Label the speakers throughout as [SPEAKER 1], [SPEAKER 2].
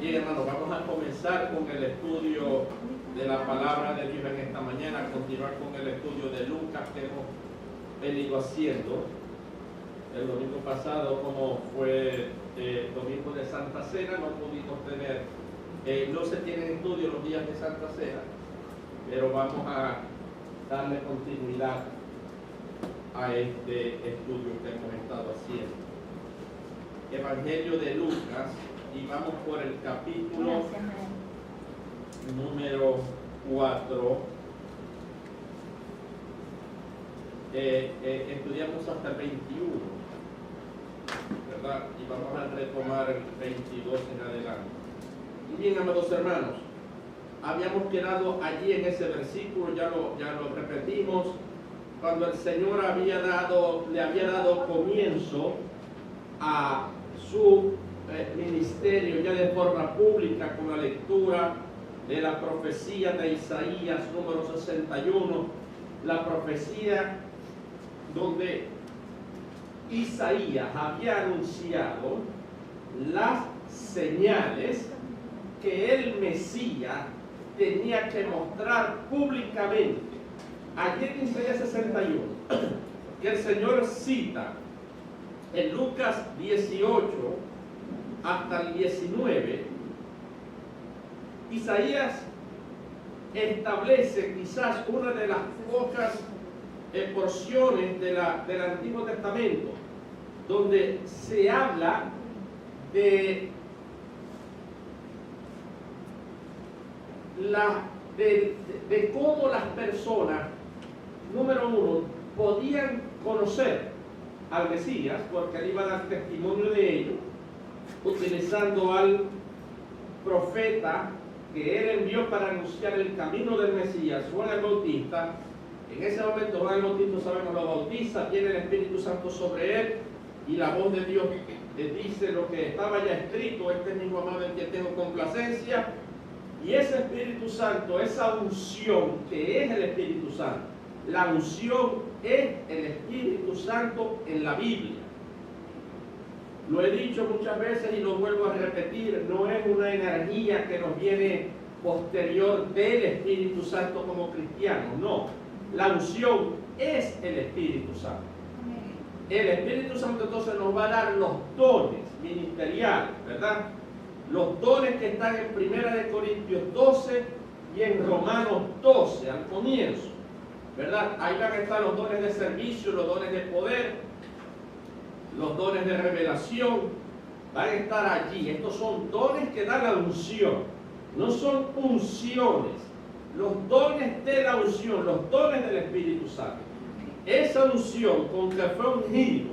[SPEAKER 1] Bien, hermanos, vamos a comenzar con el estudio de la palabra de Dios en esta mañana, continuar con el estudio de Lucas que hemos venido haciendo. El domingo pasado, como fue domingo de Santa Cena, no pudimos tener, no se tienen estudios los días de Santa Cena, pero vamos a darle continuidad a este estudio que hemos estado haciendo. Evangelio de Lucas, y vamos por el capítulo número 4. Estudiamos hasta el 21, ¿verdad? Y vamos a retomar el 22 en adelante. Y bien, amados hermanos, habíamos quedado allí en ese versículo, ya lo repetimos, cuando el Señor le había dado comienzo a su ministerio ya de forma pública con la lectura de la profecía de Isaías número 61, la profecía donde Isaías había anunciado las señales que el Mesías tenía que mostrar públicamente. Allí en Isaías 61, que el Señor cita en Lucas 18 hasta el 19, Isaías establece quizás una de las pocas porciones del Antiguo Testamento donde se habla de cómo las personas, número uno, podían conocer al Mesías, porque él iba a dar testimonio de ello, utilizando al profeta que él envió para anunciar el camino del Mesías, Juan el Bautista. En ese momento Juan el Bautista, sabemos, lo bautiza, viene el Espíritu Santo sobre él, y la voz de Dios le dice lo que estaba ya escrito: este es mi Hijo amado en quien tengo complacencia. Y ese Espíritu Santo, esa unción que es el Espíritu Santo, la unción es el Espíritu Santo en la Biblia. Lo he dicho muchas veces y lo vuelvo a repetir, no es una energía que nos viene posterior del Espíritu Santo como cristianos, no. La unción es el Espíritu Santo. El Espíritu Santo entonces nos va a dar los dones ministeriales, ¿verdad? Los dones que están en 1 Corintios 12 y en Romanos 12 al comienzo, ¿verdad? Ahí van a estar los dones de servicio, los dones de poder, los dones de revelación, van a estar allí. Estos son dones que dan la unción, no son unciones. Los dones de la unción, los dones del Espíritu Santo. Esa unción con que fue ungido,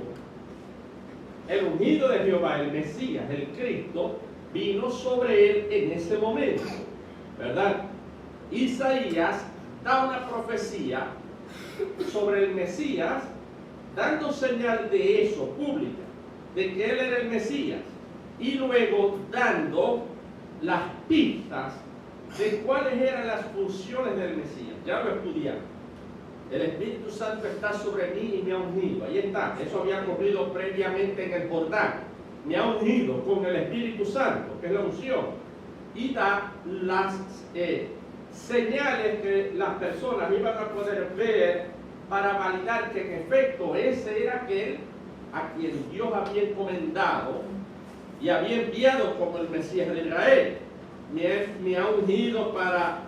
[SPEAKER 1] el ungido de Jehová, el Mesías, el Cristo, vino sobre él en ese momento, ¿verdad? Isaías da una profecía sobre el Mesías, dando señal de eso pública, de que él era el Mesías, y luego dando las pistas de cuáles eran las funciones del Mesías. Ya lo estudiamos. El Espíritu Santo está sobre mí y me ha ungido. Ahí está. Eso había ocurrido previamente en el Jordán. Me ha ungido con el Espíritu Santo, que es la unción, y da las señales que las personas iban a poder ver para validar que en efecto ese era aquel a quien Dios había encomendado y había enviado como el Mesías de Israel. Me ha ungido para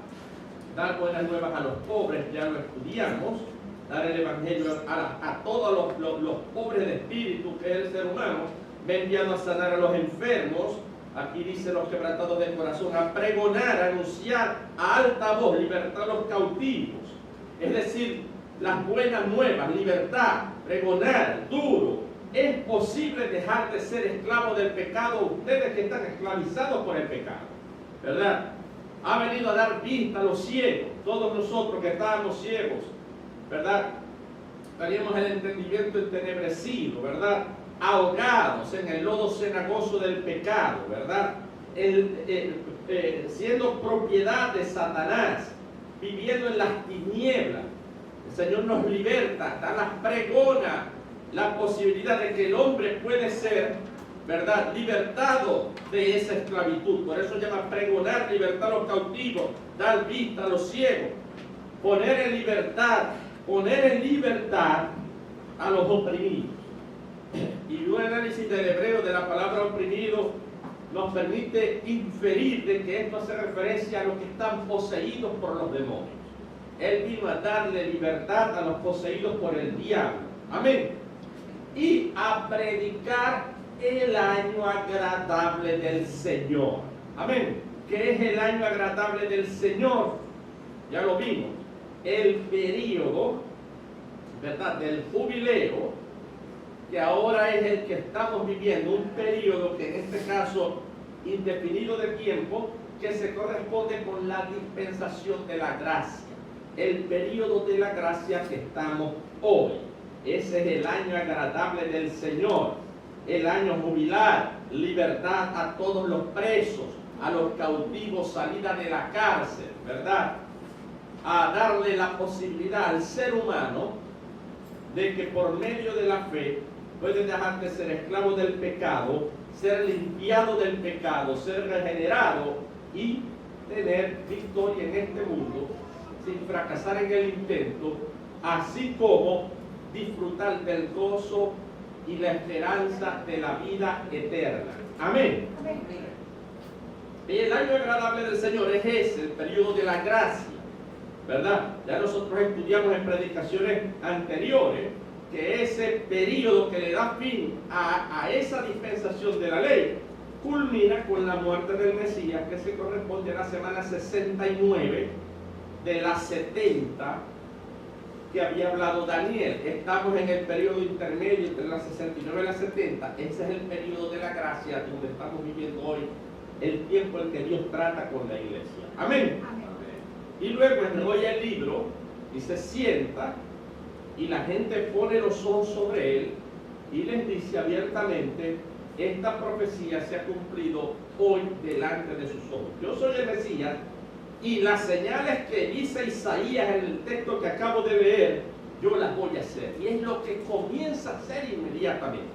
[SPEAKER 1] dar buenas nuevas a los pobres, ya lo estudiamos, dar el Evangelio a todos los pobres de espíritu, que es el ser humano. Me ha enviado a sanar a los enfermos, aquí dice los quebrantados de corazón, a pregonar, a anunciar a alta voz, libertad a los cautivos. Es decir, las buenas nuevas, libertad, pregonar, duro. Es posible dejar de ser esclavos del pecado, ustedes que están esclavizados por el pecado, ¿verdad? Ha venido a dar vista a los ciegos, todos nosotros que estábamos ciegos, ¿verdad? Teníamos el entendimiento entenebrecido, ¿verdad? Ahogados en el lodo cenagoso del pecado, ¿verdad? Siendo propiedad de Satanás, viviendo en las tinieblas. El Señor nos liberta, nos pregona la posibilidad de que el hombre puede ser ¿verdad? Libertado de esa esclavitud. Por eso llama pregonar libertad a los cautivos, dar vista a los ciegos, poner en libertad a los oprimidos. Y un análisis del hebreo de la palabra oprimido nos permite inferir de que esto hace referencia a los que están poseídos por los demonios. Él vino a darle libertad a los poseídos por el diablo. Amén. Y a predicar el año agradable del Señor. Amén. ¿Qué es el año agradable del Señor? Ya lo vimos. El período, ¿verdad?, del jubileo, que ahora es el que estamos viviendo, un periodo que en este caso indefinido de tiempo, que se corresponde con la dispensación de la gracia, el periodo de la gracia que estamos hoy. Ese es el año agradable del Señor, el año jubilar, libertad a todos los presos, a los cautivos, salida de la cárcel, ¿verdad? A darle la posibilidad al ser humano de que por medio de la fe puede dejar de ser esclavo del pecado, ser limpiado del pecado, ser regenerado y tener victoria en este mundo sin fracasar en el intento, así como disfrutar del gozo y la esperanza de la vida eterna. Amén. Amén. Y el año agradable del Señor es ese, el periodo de la gracia, ¿verdad? Ya nosotros estudiamos en predicaciones anteriores que ese periodo que le da fin a esa dispensación de la ley culmina con la muerte del Mesías, que se corresponde a la semana 69 de las 70 que había hablado Daniel. Estamos en el periodo intermedio entre las 69 y las 70. Ese es el periodo de la gracia donde estamos viviendo hoy, el tiempo en que Dios trata con la iglesia. Amén. Amén. Y luego enrolla el libro y se sienta y la gente pone los ojos sobre él y les dice abiertamente: esta profecía se ha cumplido hoy delante de sus ojos. Yo soy el Mesías y las señales que dice Isaías en el texto que acabo de leer, yo las voy a hacer. Y es lo que comienza a hacer inmediatamente.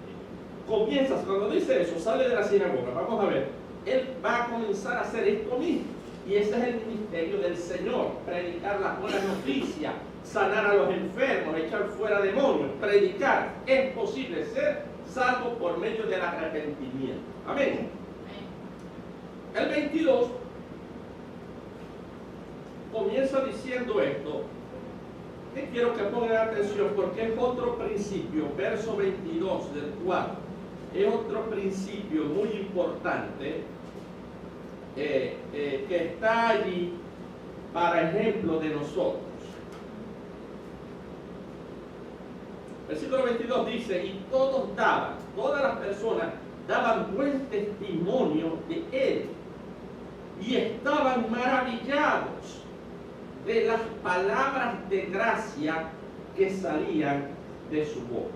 [SPEAKER 1] Comienza, cuando dice eso, sale de la sinagoga, vamos a ver, él va a comenzar a hacer esto mismo. Y ese es el ministerio del Señor: predicar las buenas noticias, sanar a los enfermos, echar fuera demonios, predicar. Es posible ser salvo por medio del arrepentimiento. Amén. El 22 comienza diciendo esto, que quiero que pongan atención porque es otro principio, verso 22 del 4, es otro principio muy importante que está allí para ejemplo de nosotros. Versículo 22 dice: y todas las personas daban buen testimonio de él y estaban maravillados de las palabras de gracia que salían de su boca.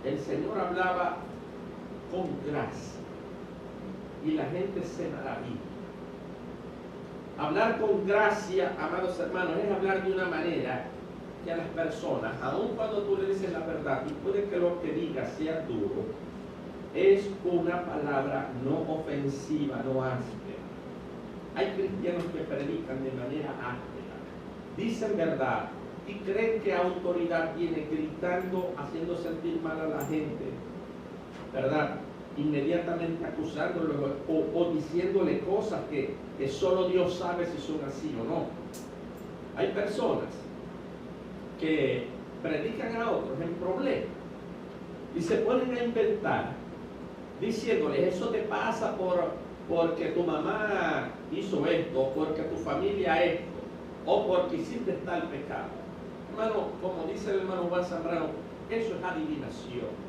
[SPEAKER 1] El Señor hablaba con gracia y la gente se maravilla. Hablar con gracia, amados hermanos, es hablar de una manera que a las personas, aun cuando tú le dices la verdad, y puede que lo que digas sea duro, es una palabra no ofensiva, no áspera. Hay cristianos que predican de manera áspera, dicen verdad y creen que autoridad tiene, gritando, haciendo sentir mal a la gente, ¿verdad? Inmediatamente acusándolo o diciéndole cosas que solo Dios sabe si son así o no. Hay personas que predican a otros en problemas y se ponen a inventar diciéndoles: eso te pasa porque tu mamá hizo esto, o porque tu familia esto, o porque hiciste tal pecado. Hermano, como dice el hermano Juan Zambrano, eso es adivinación.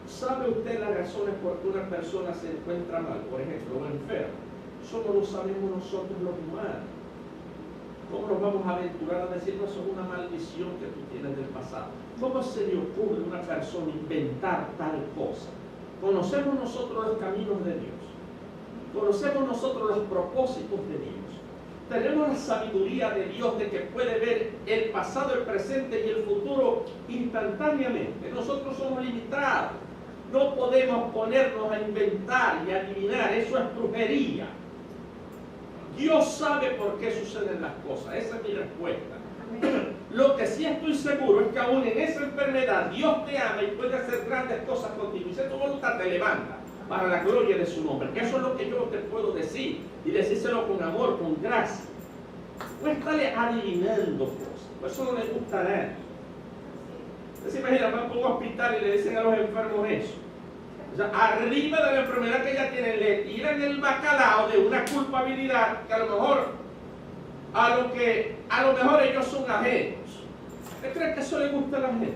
[SPEAKER 1] ¿Sabe usted las razones por que una persona se encuentra mal, por ejemplo, o enferma? Solo lo sabemos nosotros los humanos. ¿Cómo nos vamos a aventurar a decir: no, eso es una maldición que tú tienes del pasado? ¿Cómo se le ocurre a una persona inventar tal cosa? Conocemos nosotros los caminos de Dios. Conocemos nosotros los propósitos de Dios. Tenemos la sabiduría de Dios de que puede ver el pasado, el presente y el futuro instantáneamente. Nosotros somos limitados. No podemos ponernos a inventar y adivinar, eso es brujería. Dios sabe por qué suceden las cosas, esa es mi respuesta. Lo que sí estoy seguro es que aún en esa enfermedad Dios te ama y puede hacer grandes cosas contigo, y si tu voluntad te levanta para la gloria de su nombre, que eso es lo que yo te puedo decir, y decírselo con amor, con gracia. No estarle adivinando cosas, eso no le gusta a nadie. Se imagina, van a un hospital y le dicen a los enfermos eso. O sea, arriba de la enfermedad que ella tiene, le tiran el bacalao de una culpabilidad que a lo mejor ellos son ajenos. ¿Usted cree que eso le gusta a la gente?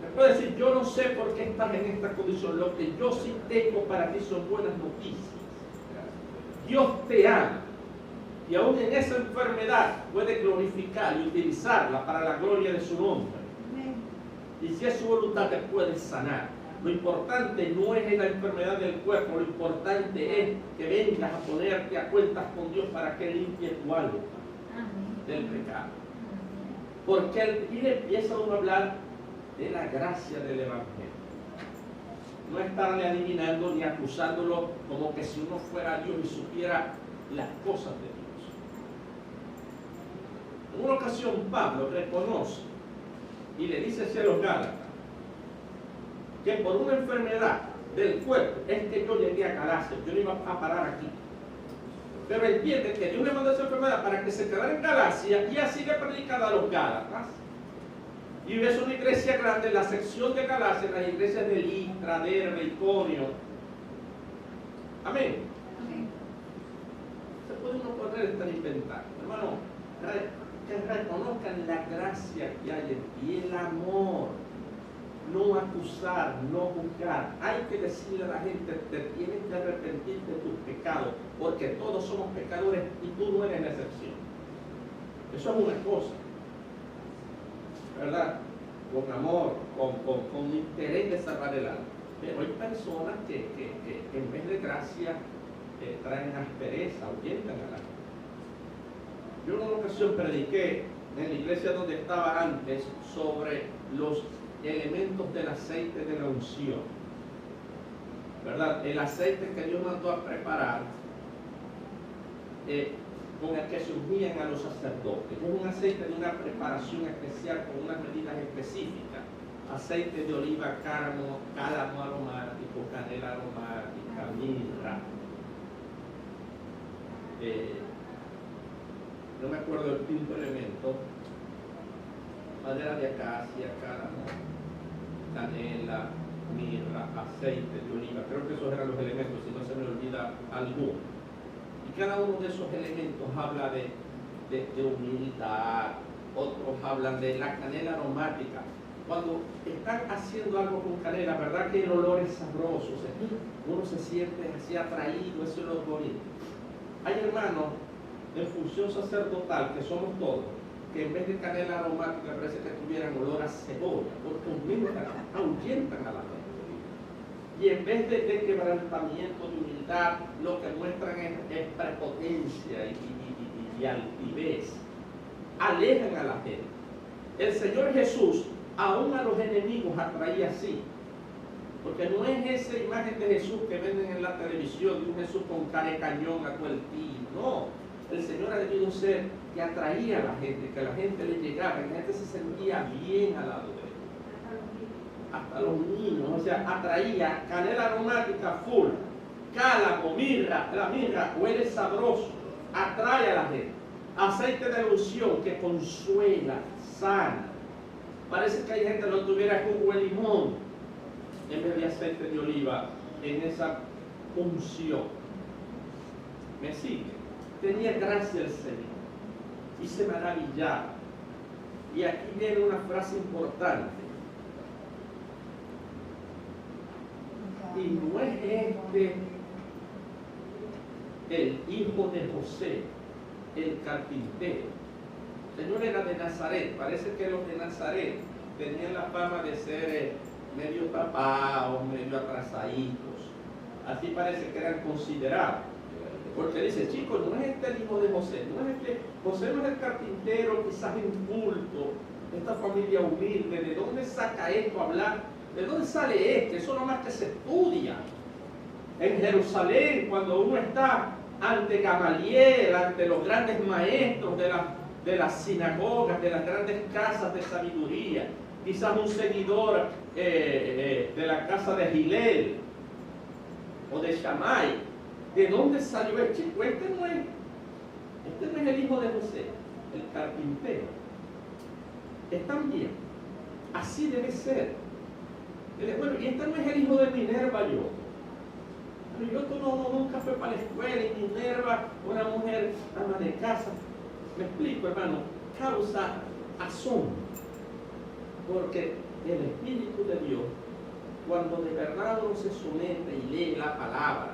[SPEAKER 1] Le puedo decir, yo no sé por qué estás en esta condición. Lo que yo sí tengo para ti son buenas noticias. Dios te ama. Y aún en esa enfermedad puede glorificar y utilizarla para la gloria de su nombre. Y si es su voluntad te puede sanar. Lo importante no es la enfermedad del cuerpo, lo importante es que vengas a ponerte a cuentas con Dios para que limpie tu alma del pecado. Porque él empieza uno a hablar de la gracia del Evangelio. No estarle adivinando ni acusándolo como que si uno fuera Dios y supiera las cosas de Dios. En una ocasión Pablo reconoce y le dice así a los Gálatas que por una enfermedad del cuerpo es que yo llegué a Galacia, yo no iba a parar aquí. Pero entiende que Dios le mandó esa enfermedad para que se quedara en Galacia y así le predicaba a los Gálatas. Y es una iglesia grande, en la sección de Galacia, las iglesias de Listra, Derbe, Iconio. Amén. Se puede uno poner estar inventando, hermano, que reconozcan la gracia que hay en ti, el amor. No acusar, no juzgar. Hay que decirle a la gente, te tienes que arrepentir de tus pecados, porque todos somos pecadores y tú no eres la excepción. Eso es una cosa, ¿verdad? Con amor, con interés de salvar el alma. Pero hay personas que en vez de gracia traen aspereza, ahuyentan a la gente. Yo en una ocasión prediqué en la iglesia donde estaba antes sobre los elementos del aceite de la unción, ¿verdad? El aceite que Dios mandó a preparar con el que se ungían a los sacerdotes. Es un aceite de una preparación especial con unas medidas específicas. Aceite de oliva, cálamo aromático, canela aromática, mirra. No me acuerdo del quinto elemento. Madera de acacia, cálamo, canela, mirra, aceite de oliva. Creo que esos eran los elementos, si no se me olvida alguno. Y cada uno de esos elementos habla de humildad, otros hablan de la canela aromática. Cuando están haciendo algo con canela, ¿verdad que el olor es sabroso? O sea, uno se siente así atraído, ese olor bonito. Hay hermanos en función sacerdotal, que somos todos, que en vez de canela aromática parece que tuvieran olor a cebolla, porque ahuyentan a la gente. Y en vez de quebrantamiento, de humildad, lo que muestran es prepotencia y altivez. Alejan a la gente. El Señor Jesús, aún a los enemigos, atraía así. Porque no es esa imagen de Jesús que venden en la televisión, de un Jesús con cara de cañón a cueltín. No, el Señor ha debido ser que atraía a la gente, que la gente le llegaba, que la gente se sentía bien al lado de él. Hasta los niños, o sea, atraía canela aromática full, cálamo, mirra, la mirra huele sabroso, atrae a la gente. Aceite de unción que consuela, sana. Parece que hay gente que no tuviera jugo de limón en vez de aceite de oliva en esa unción. ¿Me sigue? Tenía gracia el Señor y se maravillaba. Y aquí viene una frase importante. Y no es este el hijo de José, el carpintero. El Señor era de Nazaret. Parece que los de Nazaret tenían la fama de ser medio tapados, medio atrasaditos. Así parece que eran considerados. Porque dice, chicos, no es este el hijo de José, José no es el carpintero, quizás inculto, esta familia humilde. ¿De dónde saca esto a hablar ¿De dónde sale esto? Eso nomás que se estudia. En Jerusalén, cuando uno está ante Gamaliel, ante los grandes maestros de las sinagogas, de las grandes casas de sabiduría, quizás un seguidor de la casa de Gilel o de Shammai, ¿de dónde salió el chico? Este no es el hijo de José, el carpintero. Están bien, así debe ser. Bueno, y este no es el hijo de Minerva, nunca fue para la escuela, y Minerva, una mujer ama de casa. Me explico, hermano, causa asombro, porque el Espíritu de Dios, cuando de verdad uno se somete y lee la palabra,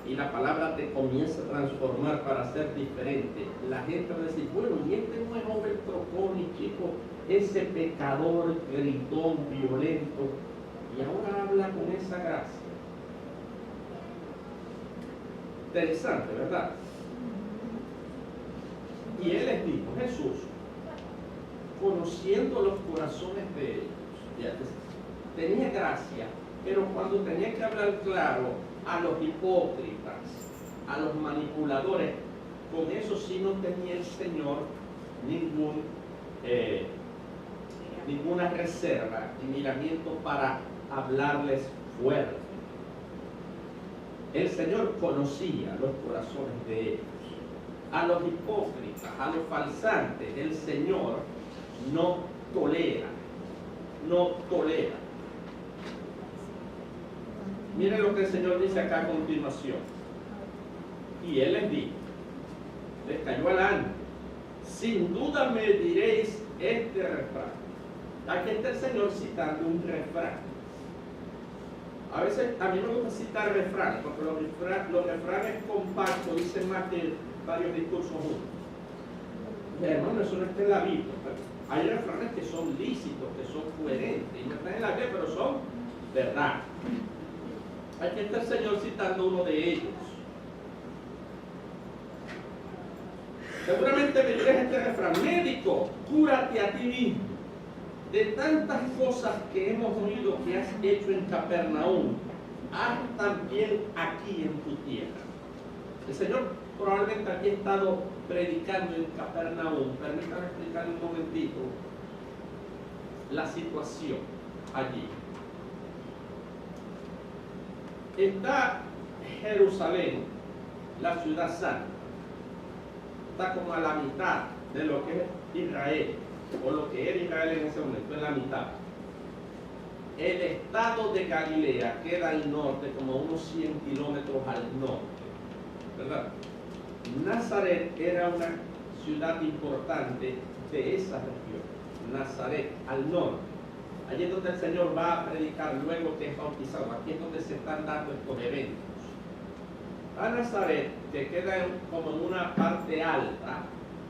[SPEAKER 1] y la palabra te comienza a transformar para ser diferente, la gente va a decir, bueno, y este no es hombre trocón y chico, ese pecador, gritón, violento, y ahora habla con esa gracia. Interesante, ¿verdad? Y él les dijo, Jesús, conociendo los corazones de ellos, tenía gracia, pero cuando tenía que hablar claro a los hipócritas, a los manipuladores, con eso sí no tenía el Señor ninguna reserva y miramiento para hablarles fuerte. El Señor conocía los corazones de ellos. A los hipócritas, a los falsantes, el Señor no tolera. Miren lo que el Señor dice acá a continuación. Y Él les dijo, les cayó adelante, sin duda me diréis este refrán. Aquí está el Señor citando un refrán. A veces a mí me gusta citar refranes, porque los refranes compactos dicen más que varios discursos juntos. Hermano, eso no está en la Biblia. Hay refranes que son lícitos, que son coherentes, y no están en la Biblia, pero son verdad. Aquí está el Señor citando uno de ellos. Seguramente me diréis este refrán: médico, cúrate a ti mismo. De tantas cosas que hemos oído que has hecho en Capernaum, haz también aquí en tu tierra. El Señor probablemente aquí ha estado predicando en Capernaum. Permítanme explicar un momentito la situación allí. Está Jerusalén, la ciudad santa. Está como a la mitad de lo que es Israel, o lo que era Israel en ese momento, en la mitad. El estado de Galilea queda al norte, como unos 100 kilómetros al norte, ¿verdad? Nazaret era una ciudad importante de esa región. Nazaret, al norte. Allí es donde el Señor va a predicar luego que es bautizado. Aquí es donde se están dando estos eventos. A Nazaret, que queda como en una parte alta,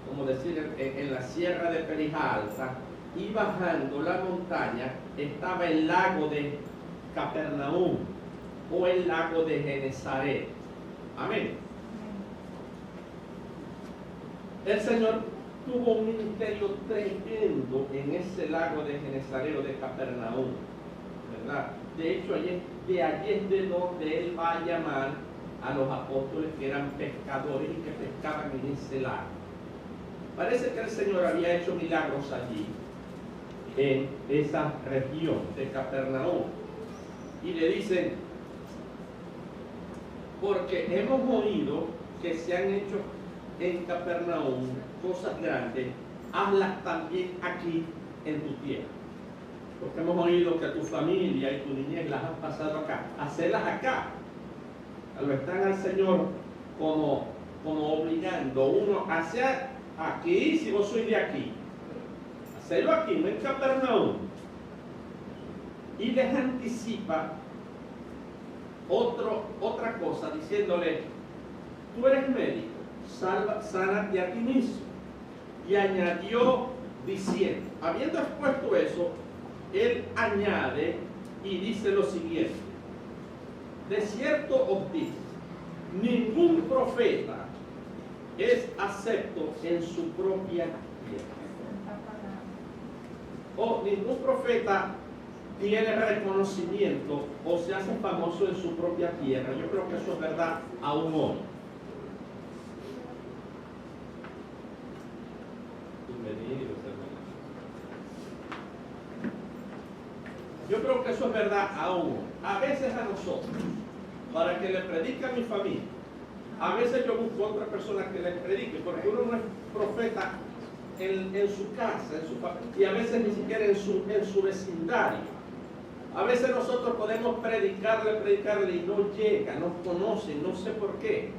[SPEAKER 1] como decir en la sierra de Perijá Alta, y bajando la montaña estaba el lago de Capernaum o el lago de Genesaret. Amén. El Señor tuvo un ministerio tremendo en ese lago de Genesaret o de Capernaum, ¿verdad? De hecho, de allí es de donde Él va a llamar a los apóstoles que eran pescadores y que pescaban en ese lago. Parece que el Señor había hecho milagros allí, en esa región de Capernaum. Y le dicen, porque hemos oído que se han hecho en Capernaum cosas grandes, hazlas también aquí en tu tierra. Porque hemos oído que tu familia y tu niñez las has pasado acá, hacerlas acá. Lo están al Señor como obligando uno a hacer aquí, si vos sois de aquí, hacerlo aquí, no en Capernaum. Y les anticipa otra cosa, diciéndole, tú eres médico, sánate a ti mismo. Y añadió diciendo, habiendo expuesto eso, él añade y dice lo siguiente: de cierto os digo, ningún profeta es acepto en su propia tierra. O ningún profeta tiene reconocimiento o se hace famoso en su propia tierra. Yo creo que eso es verdad aún hoy. Yo creo que eso es verdad aún. A veces a nosotros, para que le predique a mi familia, a veces yo busco a otra persona que le predique, porque uno no es profeta en su casa, y a veces ni siquiera en su vecindario. A veces nosotros podemos predicarle y no llega, no conoce, no sé por qué.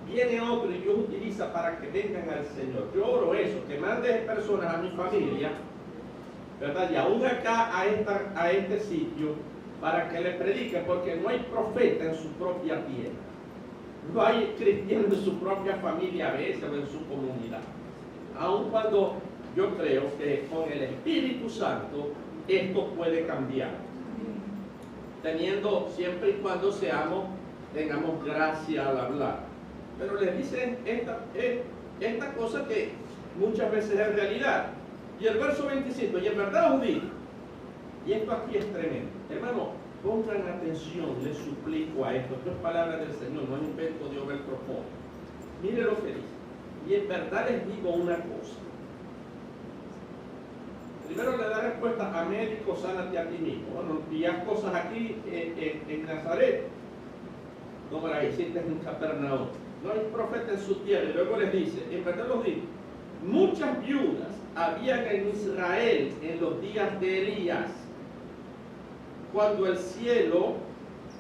[SPEAKER 1] Viene otro y Dios utiliza para que vengan al Señor. Yo oro eso, que mande personas a mi familia, ¿verdad? Y aún acá a este sitio, para que le prediquen, porque no hay profeta en su propia tierra. No hay cristiano en su propia familia a veces o en su comunidad. Aun cuando yo creo que con el Espíritu Santo esto puede cambiar. Teniendo siempre y cuando tengamos gracia al hablar. Pero les dicen esta cosa que muchas veces es realidad. Y el verso 25, y en verdad os digo, y esto aquí es tremendo. Hermano, pongan atención, les suplico a esto. Esto es palabra del Señor, no es invento de Overton Propón. Mire lo que dice. Y en verdad les digo una cosa. Primero le da respuesta a médico, sánate a ti mismo. Bueno, y haz cosas aquí en Nazaret, como las hiciste en Capernaum. No hay profeta en su tierra. Y luego les dice, en verdad los digo, muchas viudas habían en Israel en los días de Elías, cuando el cielo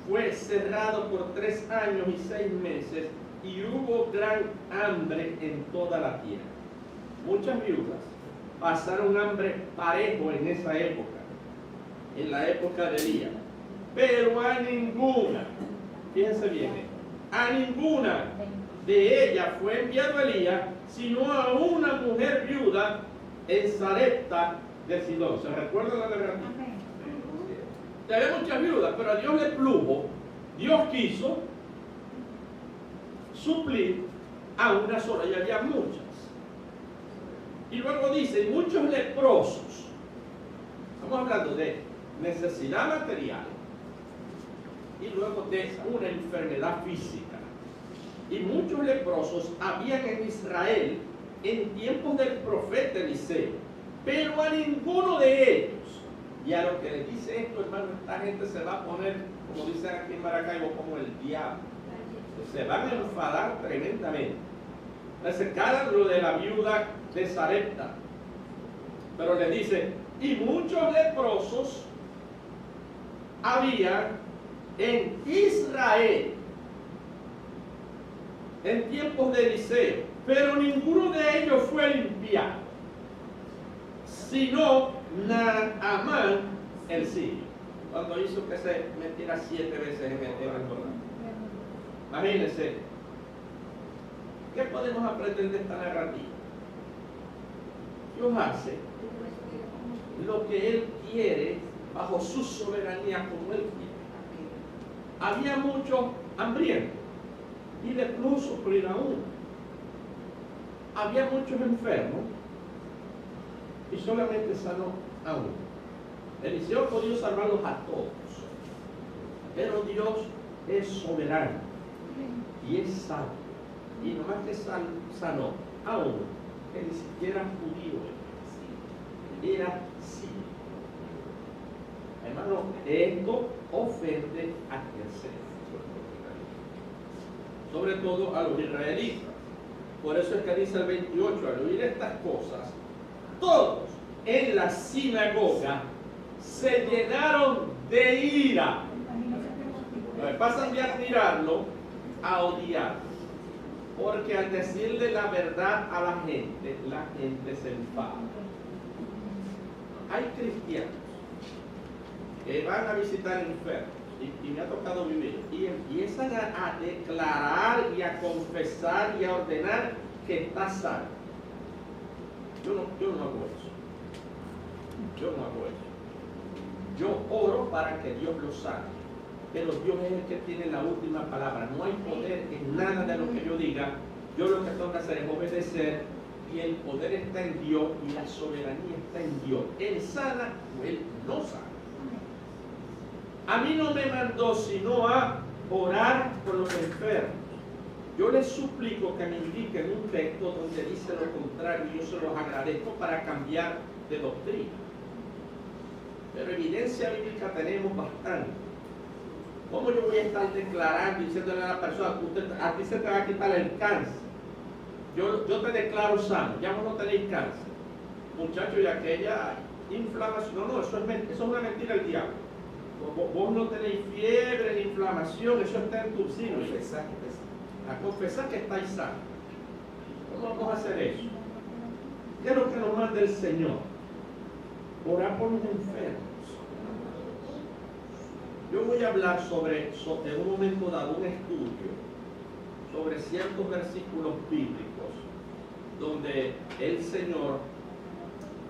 [SPEAKER 1] fue cerrado por 3 años y 6 meses y hubo gran hambre en toda la tierra. Muchas viudas pasaron hambre parejo en esa época, en la época de Elías, pero a ninguna, fíjense bien, a ninguna de ellas fue enviado Elías, sino a una mujer viuda en Sarepta de Sidón. ¿Se recuerdan la narrativa? Había muchas viudas, pero a Dios le plugo, Dios quiso suplir a una sola, y había muchas. Y luego dice, muchos leprosos, estamos hablando de necesidad material, y luego de una enfermedad física. Y muchos leprosos habían en Israel en tiempos del profeta Eliseo, pero a ninguno de ellos. Y a lo que le dice esto, hermano, esta gente se va a poner, como dicen aquí en Maracaibo, como el diablo. Se van a enfadar tremendamente. Se calan lo de la viuda de Sarepta. Pero le dice, y muchos leprosos había en Israel en tiempos de Eliseo, pero ninguno de ellos fue limpiado, sino Naamán el sirio, cuando hizo que se metiera 7 veces en el Jordán. Imagínense, ¿qué podemos aprender de esta narrativa? Dios hace lo que Él quiere bajo su soberanía, como Él quiere. Había muchos hambrientos y leprosos por ir a uno. Había muchos enfermos y solamente sanó a uno. Eliseo podía salvarlos a todos, pero Dios es soberano y es sabio, y nomás que sanó a uno que ni siquiera judío era sirio. Hermano, esto ofende a terceros, sobre todo a los israelitas. Por eso es que dice el 28, al oír estas cosas, todos en la sinagoga se llenaron de ira. Pasan de admirarlo a odiarlo, porque al decirle la verdad a la gente se enfada. Hay cristianos que van a visitar enfermos, y me ha tocado vivir, y empiezan a declarar y a confesar y a ordenar que está sano. Yo no hago eso. Yo no hago eso. Yo oro para que Dios lo sane, pero Dios es el que tiene la última palabra. No hay poder en nada de lo que yo diga. Yo lo que tengo que hacer es obedecer, y el poder está en Dios y la soberanía está en Dios. Él sana o Él no sana. A mí no me mandó sino a orar por los enfermos. Yo les suplico que me indiquen un texto donde dice lo contrario y yo se los agradezco para cambiar de doctrina. Pero evidencia bíblica tenemos bastante. ¿Cómo yo voy a estar declarando y diciéndole a la persona, a ti se te va a quitar el cáncer? Yo te declaro sano, ya vos no tenéis cáncer. Muchachos, y aquella inflamación, no, eso es una mentira del diablo. Vos no tenéis fiebre ni inflamación, eso está en tu signo. A confesar que estáis sanos. ¿Cómo vamos a hacer eso? ¿Qué es lo que nos manda el Señor? Orar por los enfermos. Yo voy a hablar en un momento dado, un estudio sobre ciertos versículos bíblicos donde el Señor,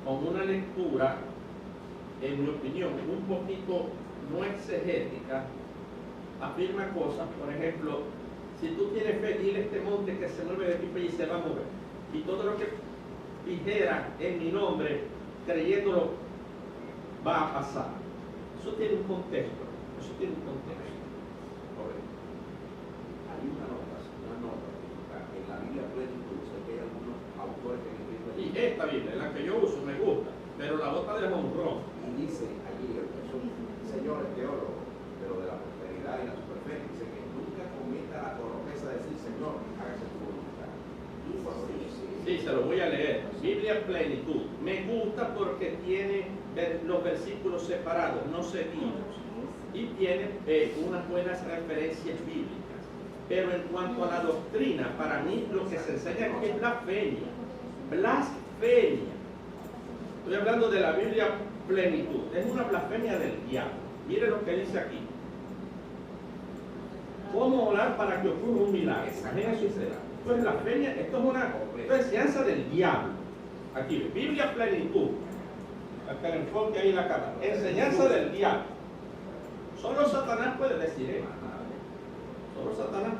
[SPEAKER 1] con una lectura, en mi opinión, un poquito no exegética, afirma cosas. Por ejemplo, si tú tienes fe, dile este monte que se mueve de ti y se va a mover. Y todo lo que dijera en mi nombre, creyéndolo, va a pasar. Eso tiene un contexto. Eso tiene un contexto.
[SPEAKER 2] Hay una nota en la Biblia Plenitud, sé que hay algunos autores que escriben.
[SPEAKER 1] Y esta Biblia, la que yo uso, me gusta, pero la otra de Monroe.
[SPEAKER 2] Y dice allí, son señores teólogos, pero de la prosperidad y la superfe, dice que nunca cometa la torpeza de decir, Señor, hágase tu voluntad.
[SPEAKER 1] Sí, se lo voy a leer. Biblia Plenitud. Me gusta porque tiene los versículos separados, no seguidos. Y tiene unas buenas referencias bíblicas. Pero en cuanto a la doctrina, para mí lo que se enseña aquí es blasfemia. Blasfemia. Estoy hablando de la Biblia Plenitud. Es una blasfemia del diablo. Mire lo que dice aquí. ¿Cómo orar para que ocurra un milagro? Imagínense ustedes. Esto es blasfemia, esto es una enseñanza del diablo. Aquí, Biblia Plenitud. Hasta el enfoque ahí en la cámara. Enseñanza del diablo. Solo Satanás puede decir eso. Solo Satanás.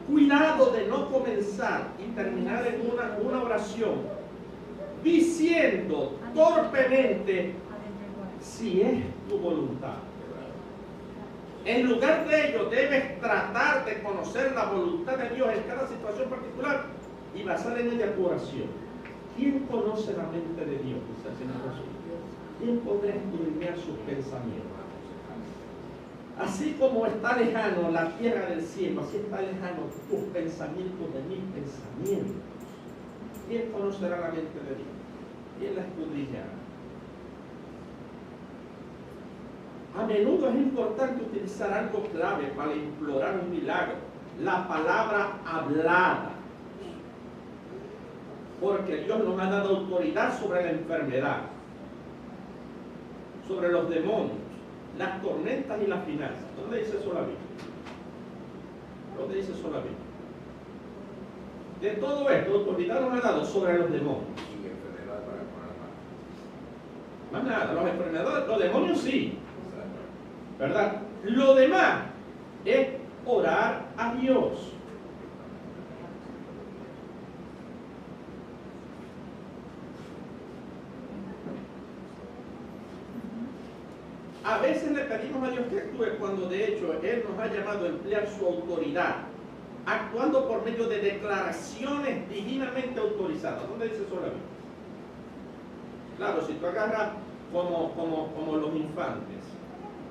[SPEAKER 1] Cuidado de no comenzar y terminar en una oración diciendo torpemente si es tu voluntad. En lugar de ello, debes tratar de conocer la voluntad de Dios en cada situación particular y basar en ella tu oración. ¿Quién conoce la mente de Dios? Dice el Señor Jesús. ¿Quién podrá escudriñar sus pensamientos? Así como está lejano la tierra del cielo, así está lejano tus pensamientos de mis pensamientos. ¿Quién conocerá la mente de Dios? ¿Quién la escudriñará? A menudo es importante utilizar algo clave para implorar un milagro. La palabra hablada. Porque Dios nos ha dado autoridad sobre la enfermedad, sobre los demonios, las tormentas y las finanzas. ¿Dónde dice eso la Biblia? ¿Dónde dice eso la Biblia? De todo esto, autoridad nos ha dado sobre los demonios.
[SPEAKER 2] Y enfermedad para poner la mano.
[SPEAKER 1] Más nada, los enfermedades, los demonios sí. ¿Verdad? Lo demás es orar a Dios. A veces le pedimos a Dios que actúe cuando de hecho Él nos ha llamado a emplear su autoridad, actuando por medio de declaraciones divinamente autorizadas. ¿Dónde dice eso la Biblia? Claro, si tú agarras como los infantes,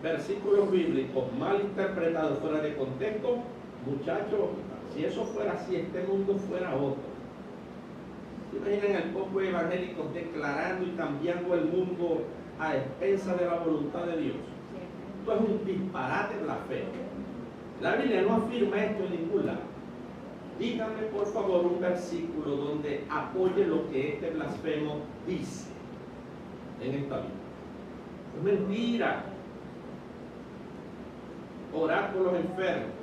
[SPEAKER 1] versículos bíblicos mal interpretados fuera de contexto, muchachos, si eso fuera así, este mundo fuera otro. ¿Se imaginan al poco evangélicos declarando y cambiando el mundo a expensas de la voluntad de Dios? Esto es un disparate blasfemo. La Biblia no afirma esto en ningún lado. Díganme por favor un versículo donde apoye lo que este blasfemo dice en esta Biblia. Es mentira. Orar por los enfermos.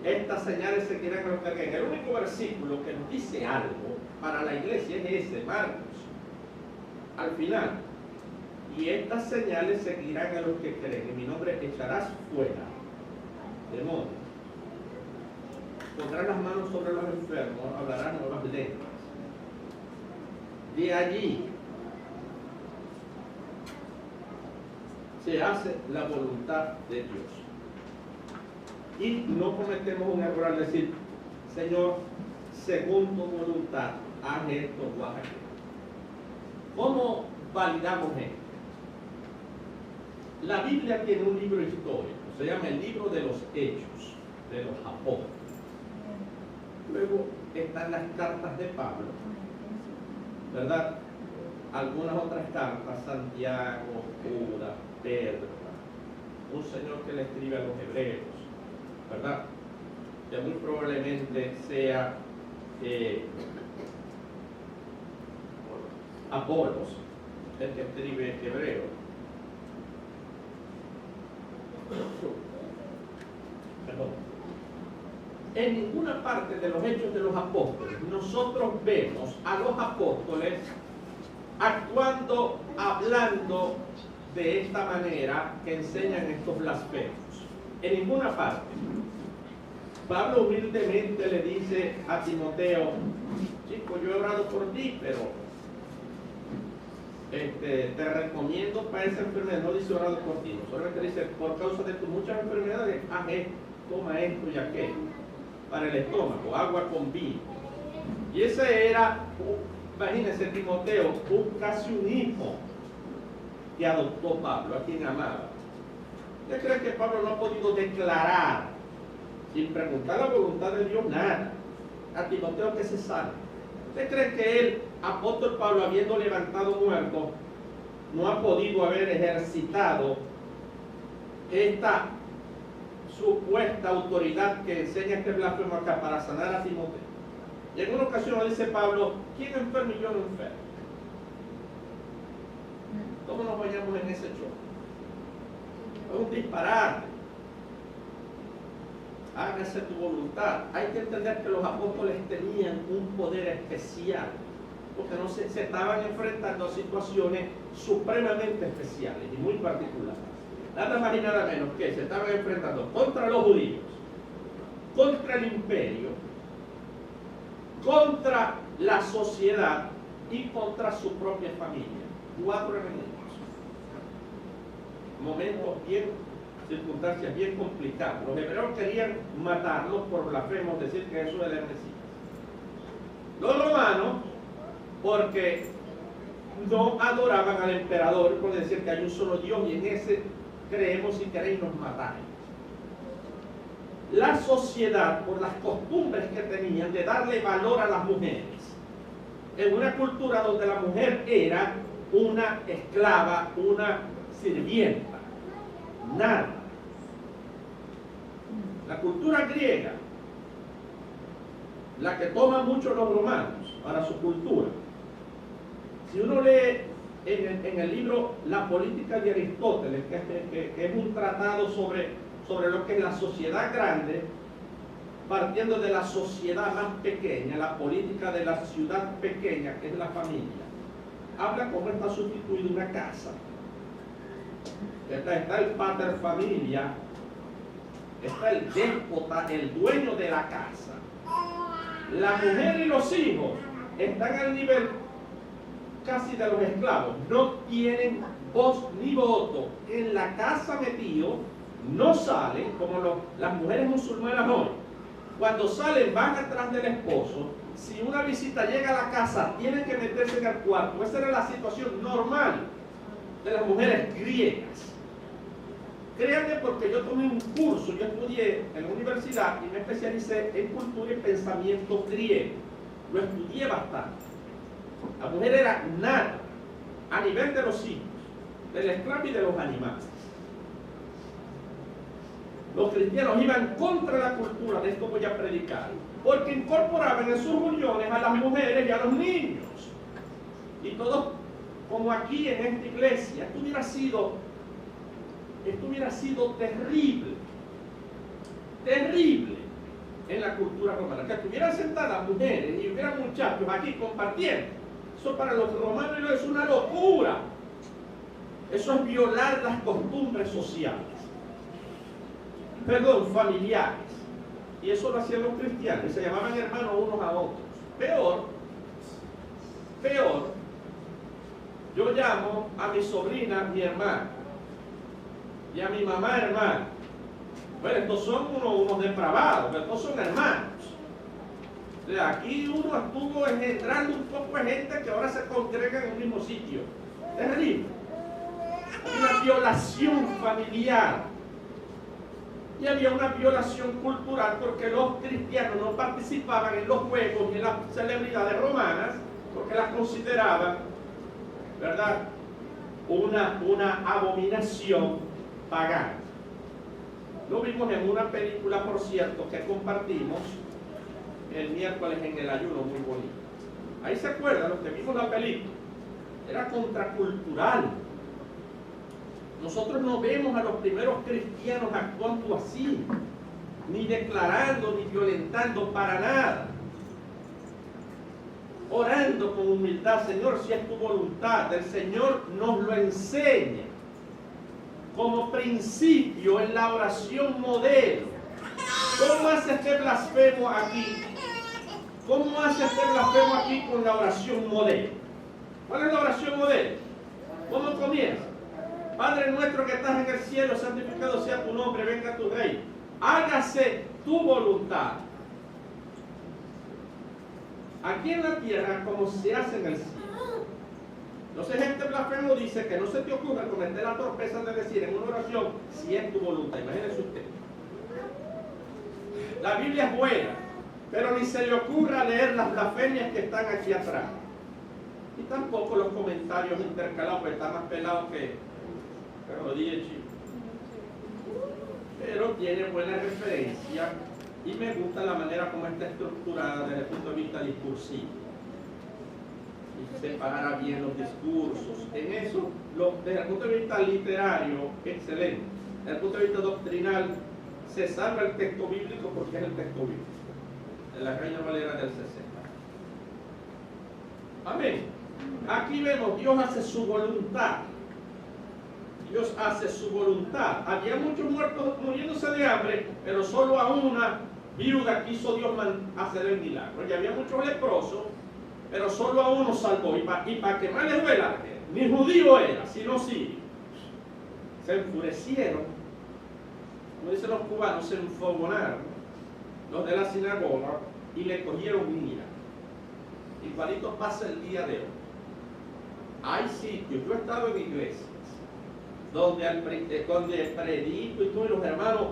[SPEAKER 1] Estas señales seguirán a los que creen. El único versículo que nos dice algo para la iglesia es ese, Marcos. Al final. Y estas señales seguirán a los que creen. En mi nombre echarás fuera demonios. Pondrás las manos sobre los enfermos, hablarás nuevas lenguas. De allí se hace la voluntad de Dios. Y no cometemos un error al decir, Señor, según tu voluntad, haz esto o haz aquello. ¿Cómo validamos esto? La Biblia tiene un libro histórico, se llama el libro de los Hechos, de los Apóstoles. Luego están las cartas de Pablo, ¿verdad? Algunas otras cartas, Santiago, Judas, Pedro, un señor que le escribe a los hebreos, ¿verdad? Que muy probablemente sea Apolos, el que escribe hebreo. Perdón. En ninguna parte de los Hechos de los Apóstoles nosotros vemos a los apóstoles actuando, hablando de esta manera que enseñan estos blasfemos. En ninguna parte. Pablo humildemente le dice a Timoteo, chico, yo he orado por ti, pero te recomiendo para esa enfermedad. No dice orado por ti, solamente dice, por causa de tus muchas enfermedades, haz esto, toma esto y aquello, para el estómago, agua con vino. Y ese era, imagínense, Timoteo, casi un hijo que adoptó Pablo, a quien amaba. ¿Usted cree que Pablo no ha podido declarar, sin preguntar la voluntad de Dios, nada, a Timoteo que se salve? ¿Usted cree que el apóstol Pablo, habiendo levantado muertos, no ha podido haber ejercitado esta supuesta autoridad que enseña este blasfemo acá para sanar a Timoteo? Y en una ocasión le dice Pablo, ¿quién enferma y yo no enfermo? ¿Cómo nos bañamos en ese choque? Es un disparate. Hágase tu voluntad. Hay que entender que los apóstoles tenían un poder especial, porque no se estaban enfrentando a situaciones supremamente especiales y muy particulares. Nada más y nada menos que se estaban enfrentando contra los judíos, contra el imperio, contra la sociedad y contra su propia familia. 4 enemigos. Momentos circunstancias bien complicadas. Los hebreos querían matarlos por blasfemos, decir que eso era el Mesías. Los romanos, porque no adoraban al emperador, por decir que hay un solo Dios y en ese creemos, si queréis nos matáis. La sociedad, por las costumbres que tenían de darle valor a las mujeres, en una cultura donde la mujer era una esclava, una sirvienta, nada. La cultura griega, la que toman mucho los romanos para su cultura. Si uno lee en el libro La Política de Aristóteles, que es un tratado sobre lo que es la sociedad grande, partiendo de la sociedad más pequeña, la política de la ciudad pequeña, que es la familia, habla cómo está sustituida una casa. Está el pater familia, está el déspota, el dueño de la casa. La mujer y los hijos están al nivel casi de los esclavos. No tienen voz ni voto. En la casa metido, no salen como las mujeres musulmanas hoy. Cuando salen van atrás del esposo. Si una visita llega a la casa, tienen que meterse en el cuarto. Esa era la situación normal de las mujeres griegas. Créanme, porque yo tomé un curso, yo estudié en la universidad y me especialicé en cultura y pensamiento griego. Lo estudié bastante. La mujer era nada a nivel de los hijos, del esclavo y de los animales. Los cristianos iban contra la cultura, de esto voy a predicar, porque incorporaban en sus uniones a las mujeres y a los niños. Y todo, como aquí en esta iglesia, esto hubiera sido terrible, terrible en la cultura romana. Que estuvieran sentadas mujeres y hubieran muchachos aquí compartiendo. Eso para los romanos es una locura. Eso es violar las costumbres sociales. Perdón, familiares. Y eso lo hacían los cristianos. Se llamaban hermanos unos a otros. Peor. Yo llamo a mi sobrina mi hermana. y a mi mamá hermana. Bueno, estos son unos depravados, pero estos son hermanos. O sea, aquí uno estuvo engendrando un poco de gente que ahora se congrega en el mismo sitio. Terrible. Una violación familiar. Y había una violación cultural porque los cristianos no participaban en los juegos y en las celebridades romanas porque las consideraban, ¿verdad?, una abominación pagana. Lo vimos en una película, por cierto, que compartimos el miércoles en el ayuno, muy bonito. Ahí se acuerdan, los que vimos la película. Era contracultural. Nosotros no vemos a los primeros cristianos actuando así, ni declarando, ni violentando para nada. Orando con humildad, Señor, si es tu voluntad. El Señor nos lo enseña como principio en la oración modelo. ¿Cómo hace este blasfemo aquí? ¿Cómo hace este blasfemo aquí con la oración modelo? ¿Cuál es la oración modelo? ¿Cómo comienza? Padre nuestro que estás en el cielo, santificado sea tu nombre, venga tu reino. Hágase tu voluntad. Aquí en la tierra como se hace en el cielo. Entonces este blasfemo dice que no se te ocurra cometer la torpeza de decir en una oración si es tu voluntad. Imagínense usted. La Biblia es buena, pero ni se le ocurra leer las blasfemias que están aquí atrás. Y tampoco los comentarios intercalados, porque está más pelado que rodilla chico. Pero tiene buena referencia y me gusta la manera como está estructurada desde el punto de vista discursivo. Y separará bien los discursos. En eso, desde el punto de vista literario, excelente. Desde el punto de vista doctrinal, se salva el texto bíblico porque es el texto bíblico. De la Reina Valera del 60. Amén. Aquí vemos, Dios hace su voluntad. Dios hace su voluntad. Había muchos muertos muriéndose de hambre, pero solo a una viuda quiso Dios hacer el milagro. Y había muchos leprosos, pero solo a uno salvó. Y para que más les duela, ni judío era, sino sirio. Se enfurecieron. Como dicen los cubanos, se enfogonaron los de la sinagoga y le cogieron ira. Igualito pasa el día de hoy. Hay sitios, yo he estado en iglesias donde predico y todos los hermanos,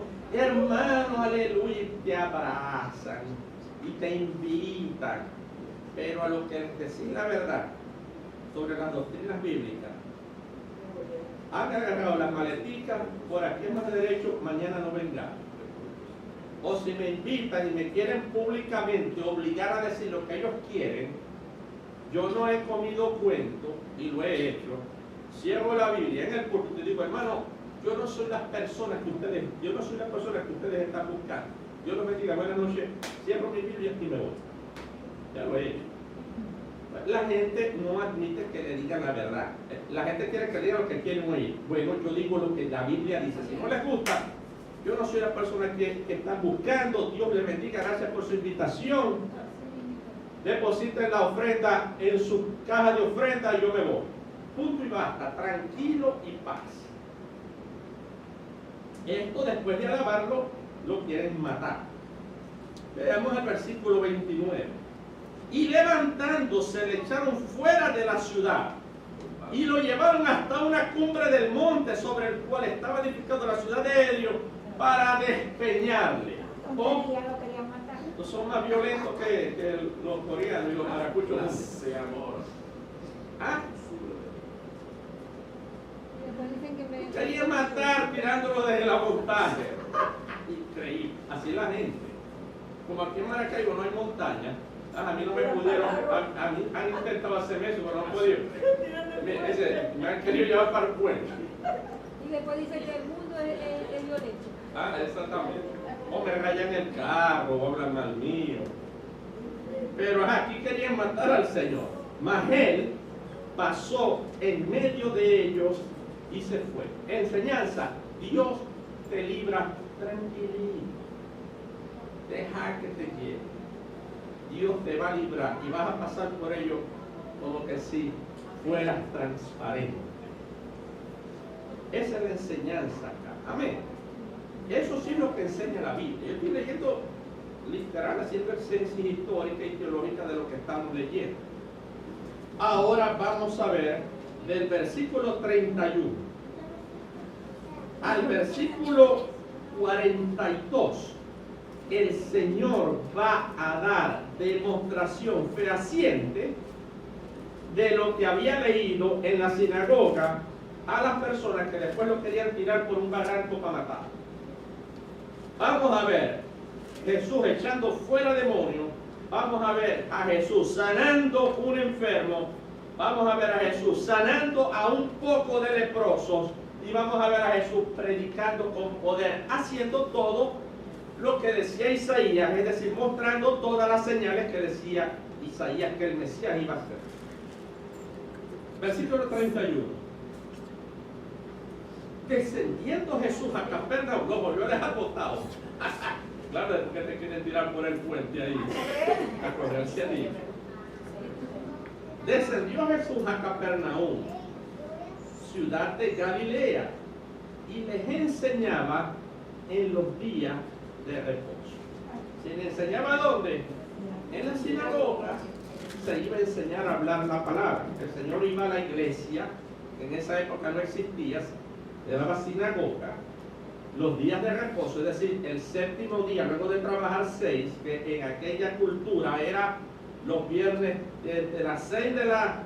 [SPEAKER 1] aleluya, y te abrazan y te invitan, pero a los que decir la verdad sobre las doctrinas bíblicas, han agarrado las maleticas, por aquí es más derecho, mañana no venga. O si me invitan y me quieren públicamente obligar a decir lo que ellos quieren, yo no he comido cuento y lo he hecho. Cierro la Biblia en el púlpito y digo, hermano, yo no soy la persona que ustedes están buscando. Dios los bendiga, buenas noches. Cierro mi Biblia y me voy. Ya lo he hecho. La gente no admite que le digan la verdad. La gente quiere que le digan lo que quieren oír. Bueno, yo digo lo que la Biblia dice. Si no les gusta, yo no soy la persona que están buscando. Dios les bendiga, gracias por su invitación. Depositen la ofrenda en su caja de ofrenda y yo me voy. Punto y basta, tranquilo y paz. Esto después de alabarlo, lo quieren matar. Veamos el versículo 29. Y levantándose le echaron fuera de la ciudad y lo llevaron hasta una cumbre del monte sobre el cual estaba edificada la ciudad de Helio para despeñarle. Estos son más violentos que los coreanos y los maracuchos. ¿Ah? Quería matar tirándolo desde la montaña. Increíble. Así la gente. Como aquí en Maracaibo no hay montaña, a mí no me pudieron, a mí han intentado hacerme eso, pero no han podido. Me han querido llevar para el pueblo.
[SPEAKER 3] Y después dice que el mundo es violento.
[SPEAKER 1] Ah, exactamente. O me rayan el carro, o hablan mal mío. Pero aquí querían matar al Señor. Mas Él pasó en medio de ellos y se fue. Enseñanza, Dios te libra tranquilito. Deja que te lleve. Dios te va a librar y vas a pasar por ello como que si fueras transparente. Esa es la enseñanza acá. Amén. Eso sí es lo que enseña la Biblia. Yo estoy leyendo literal, haciendo exégesis histórica y teológica de lo que estamos leyendo. Ahora vamos a ver del versículo 31 al versículo 42. El Señor va a dar demostración fehaciente de lo que había leído en la sinagoga a las personas que después lo querían tirar por un barranco para matar. Vamos a ver Jesús echando fuera demonios, vamos a ver a Jesús sanando un enfermo, vamos a ver a Jesús sanando a un poco de leprosos y vamos a ver a Jesús predicando con poder, haciendo todo lo que decía Isaías, es decir, mostrando todas las señales que decía Isaías que el Mesías iba a hacer. Versículo 31. Descendiendo Jesús a Capernaum, lo volvió a dejar botado. Claro, es porque te quieren tirar por el puente ahí, a correrse allí. Descendió Jesús a Capernaum, ciudad de Galilea, y les enseñaba en los días de reposo. ¿Se le enseñaba dónde? En la sinagoga. Se iba a enseñar a hablar la palabra. El Señor iba a la iglesia, en esa época no existía, se llamaba sinagoga, los días de reposo, es decir, el séptimo día, luego de trabajar 6, que en aquella cultura era los viernes desde las 6 de la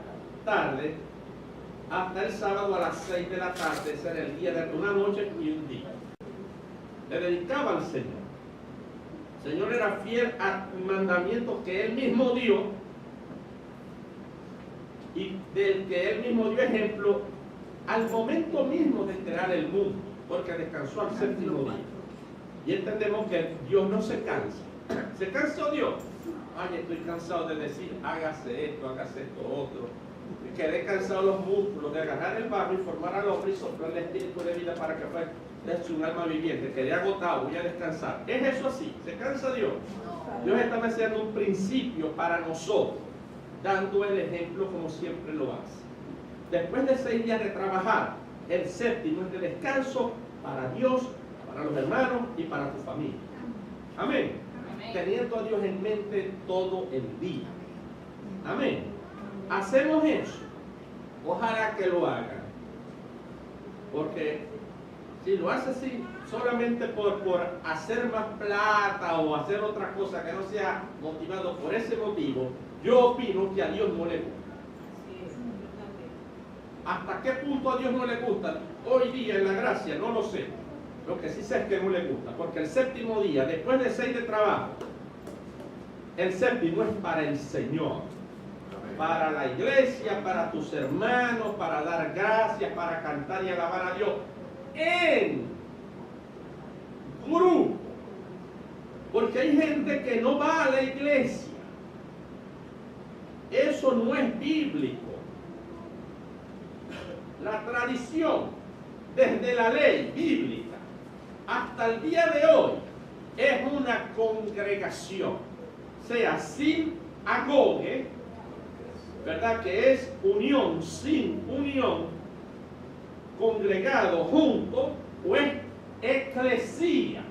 [SPEAKER 1] tarde hasta el sábado a las 6 de la tarde, ese era el día de una noche y un día. Le dedicaba al Señor. El Señor era fiel al mandamiento que Él mismo dio y del que Él mismo dio ejemplo al momento mismo de crear el mundo, porque descansó al séptimo día. Y entendemos que Dios no se cansa. ¿Se cansó Dios? Ay, estoy cansado de decir, hágase esto otro. Quedé cansado los músculos de agarrar el barro y formar al hombre y soplar el espíritu de vida para que fuese un alma viviente. Quedé agotado, voy a descansar. ¿Es eso así? ¿Se cansa Dios? Dios está haciendo un principio para nosotros, dando el ejemplo como siempre lo hace. Después de 6 días de trabajar, el séptimo es de descanso para Dios, para los hermanos y para tu familia. Amén. Amén. Teniendo a Dios en mente todo el día. Amén. Hacemos eso. Ojalá que lo hagan. Porque si lo hace así, solamente por hacer más plata o hacer otra cosa que no sea motivado por ese motivo, yo opino que a Dios no le gusta. ¿Hasta qué punto a Dios no le gusta? Hoy día en la gracia no lo sé. Lo que sí sé es que no le gusta, porque el séptimo día, después de 6 de trabajo, el séptimo es para el Señor, para la iglesia, para tus hermanos, para dar gracias, para cantar y alabar a Dios en grupo, porque hay gente que no va a la iglesia. Eso no es bíblico. La tradición, desde la ley bíblica hasta el día de hoy, es una congregación, sea sin agoge, ¿verdad? Que es unión, sin unión, congregado junto, o es eclesía,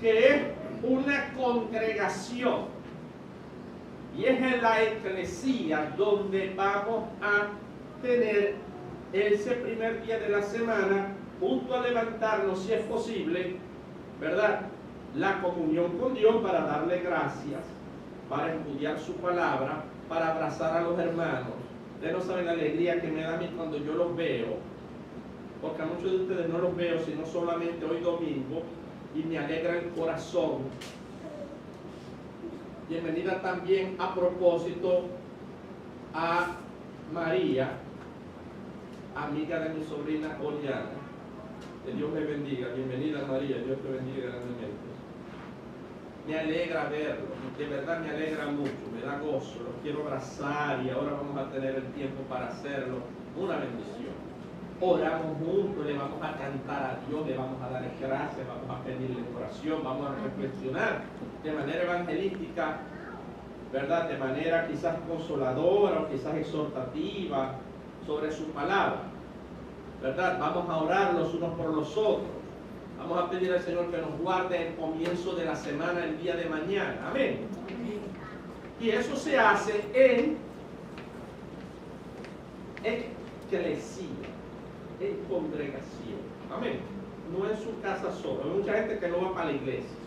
[SPEAKER 1] que es una congregación. Y es en la eclesía donde vamos a tener ese primer día de la semana, junto a levantarnos, si es posible, ¿verdad? La comunión con Dios para darle gracias, para estudiar su palabra, para abrazar a los hermanos. Ustedes no saben la alegría que me da a mí cuando yo los veo, porque a muchos de ustedes no los veo, sino solamente hoy domingo, y me alegra el corazón. Bienvenida también a propósito a María, amiga de mi sobrina Oriana. Que Dios me bendiga. Bienvenida María, Dios te bendiga grandemente. Me alegra verlo, de verdad me alegra mucho, me da gozo, los quiero abrazar y ahora vamos a tener el tiempo para hacerlo. Una bendición. Oramos juntos, le vamos a cantar a Dios, le vamos a dar gracias, vamos a pedirle oración, vamos a reflexionar de manera evangelística, ¿verdad? De manera quizás consoladora o quizás exhortativa sobre su palabra. ¿verdad? Vamos a orar los unos por los otros. Vamos a pedir al Señor que nos guarde el comienzo de la semana, el día de mañana. Amén. Y eso se hace en eclesía, en congregación. Amén. No en su casa solo. Hay mucha gente que no va para la iglesia.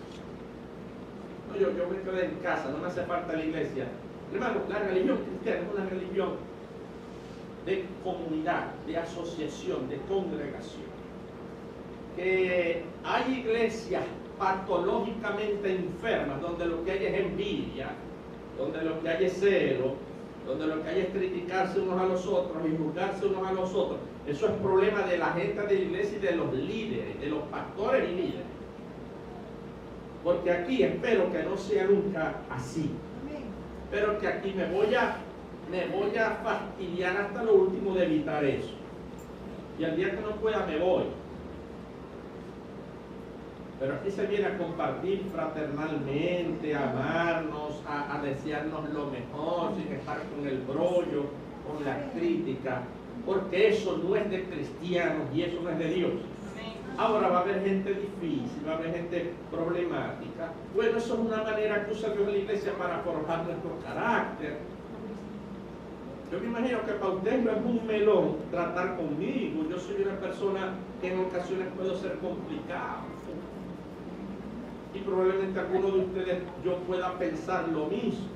[SPEAKER 1] No, yo me quedo en casa, no me hace falta la iglesia. Hermano, la religión cristiana es una religión de comunidad, de asociación, de congregación. Que hay iglesias patológicamente enfermas donde lo que hay es envidia, donde lo que hay es celo, donde lo que hay es criticarse unos a los otros y juzgarse unos a los otros. Eso es problema de la gente de la iglesia y de los líderes, de los pastores y líderes. Porque aquí espero que no sea nunca así. Pero que aquí me voy a fastidiar hasta lo último de evitar eso. Y al día que no pueda me voy. Pero aquí se viene a compartir fraternalmente, a amarnos, a desearnos lo mejor, sin estar con el brollo, con la crítica, porque eso no es de cristianos y eso no es de Dios. Ahora va a haber gente difícil, va a haber gente problemática. Bueno, eso es una manera que usa Dios en la iglesia para forjar nuestro carácter. Yo me imagino que para usted no es un melón tratar conmigo. Yo soy una persona que en ocasiones puedo ser complicado. Y probablemente alguno de ustedes yo pueda pensar lo mismo.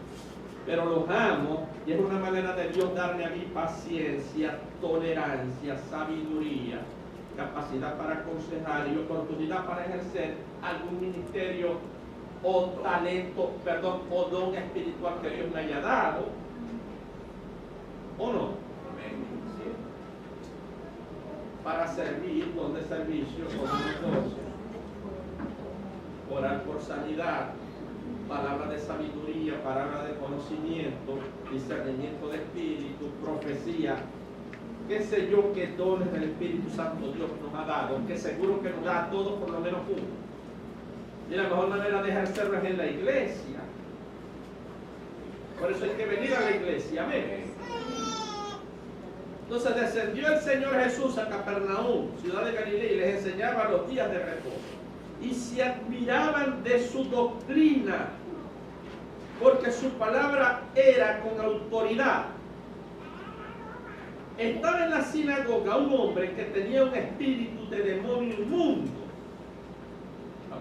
[SPEAKER 1] Pero los amo y es una manera de Dios darme a mí paciencia, tolerancia, sabiduría, capacidad para aconsejar y oportunidad para ejercer algún ministerio o talento, o don espiritual que Dios me haya dado. ¿O no? Para servir, don de servicio, con negocio. Orar por sanidad, palabra de sabiduría, palabra de conocimiento, discernimiento de espíritu, profecía, qué sé yo qué dones del Espíritu Santo Dios nos ha dado, que seguro que nos da a todos por lo menos uno. Y la mejor manera de ejercerlo es en la iglesia. Por eso hay que venir a la iglesia, amén. Entonces descendió el Señor Jesús a Capernaum, ciudad de Galilea, y les enseñaba los días de reposo. Y se admiraban de su doctrina, porque su palabra era con autoridad. Estaba en la sinagoga un hombre que tenía un espíritu de demonio inmundo.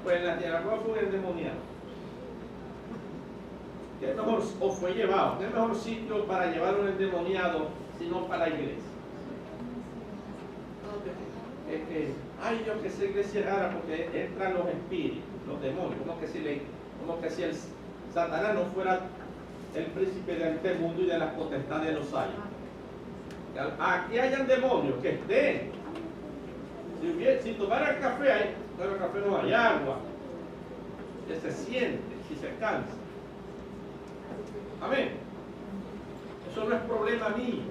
[SPEAKER 1] Pues en la sinagoga fue un endemoniado. ¿Qué mejor, o fue llevado? ¿Qué mejor sitio para llevar un endemoniado sino para la iglesia? Ay, yo que sé, iglesia rara, porque entran los espíritus, los demonios, como que si el Satanás no fuera el príncipe de este mundo y de las potestades de los aires. Aquí hayan demonios que estén. Si tomaran café, pero el café no hay agua, que se siente, si se cansa. Amén. Eso no es problema mío.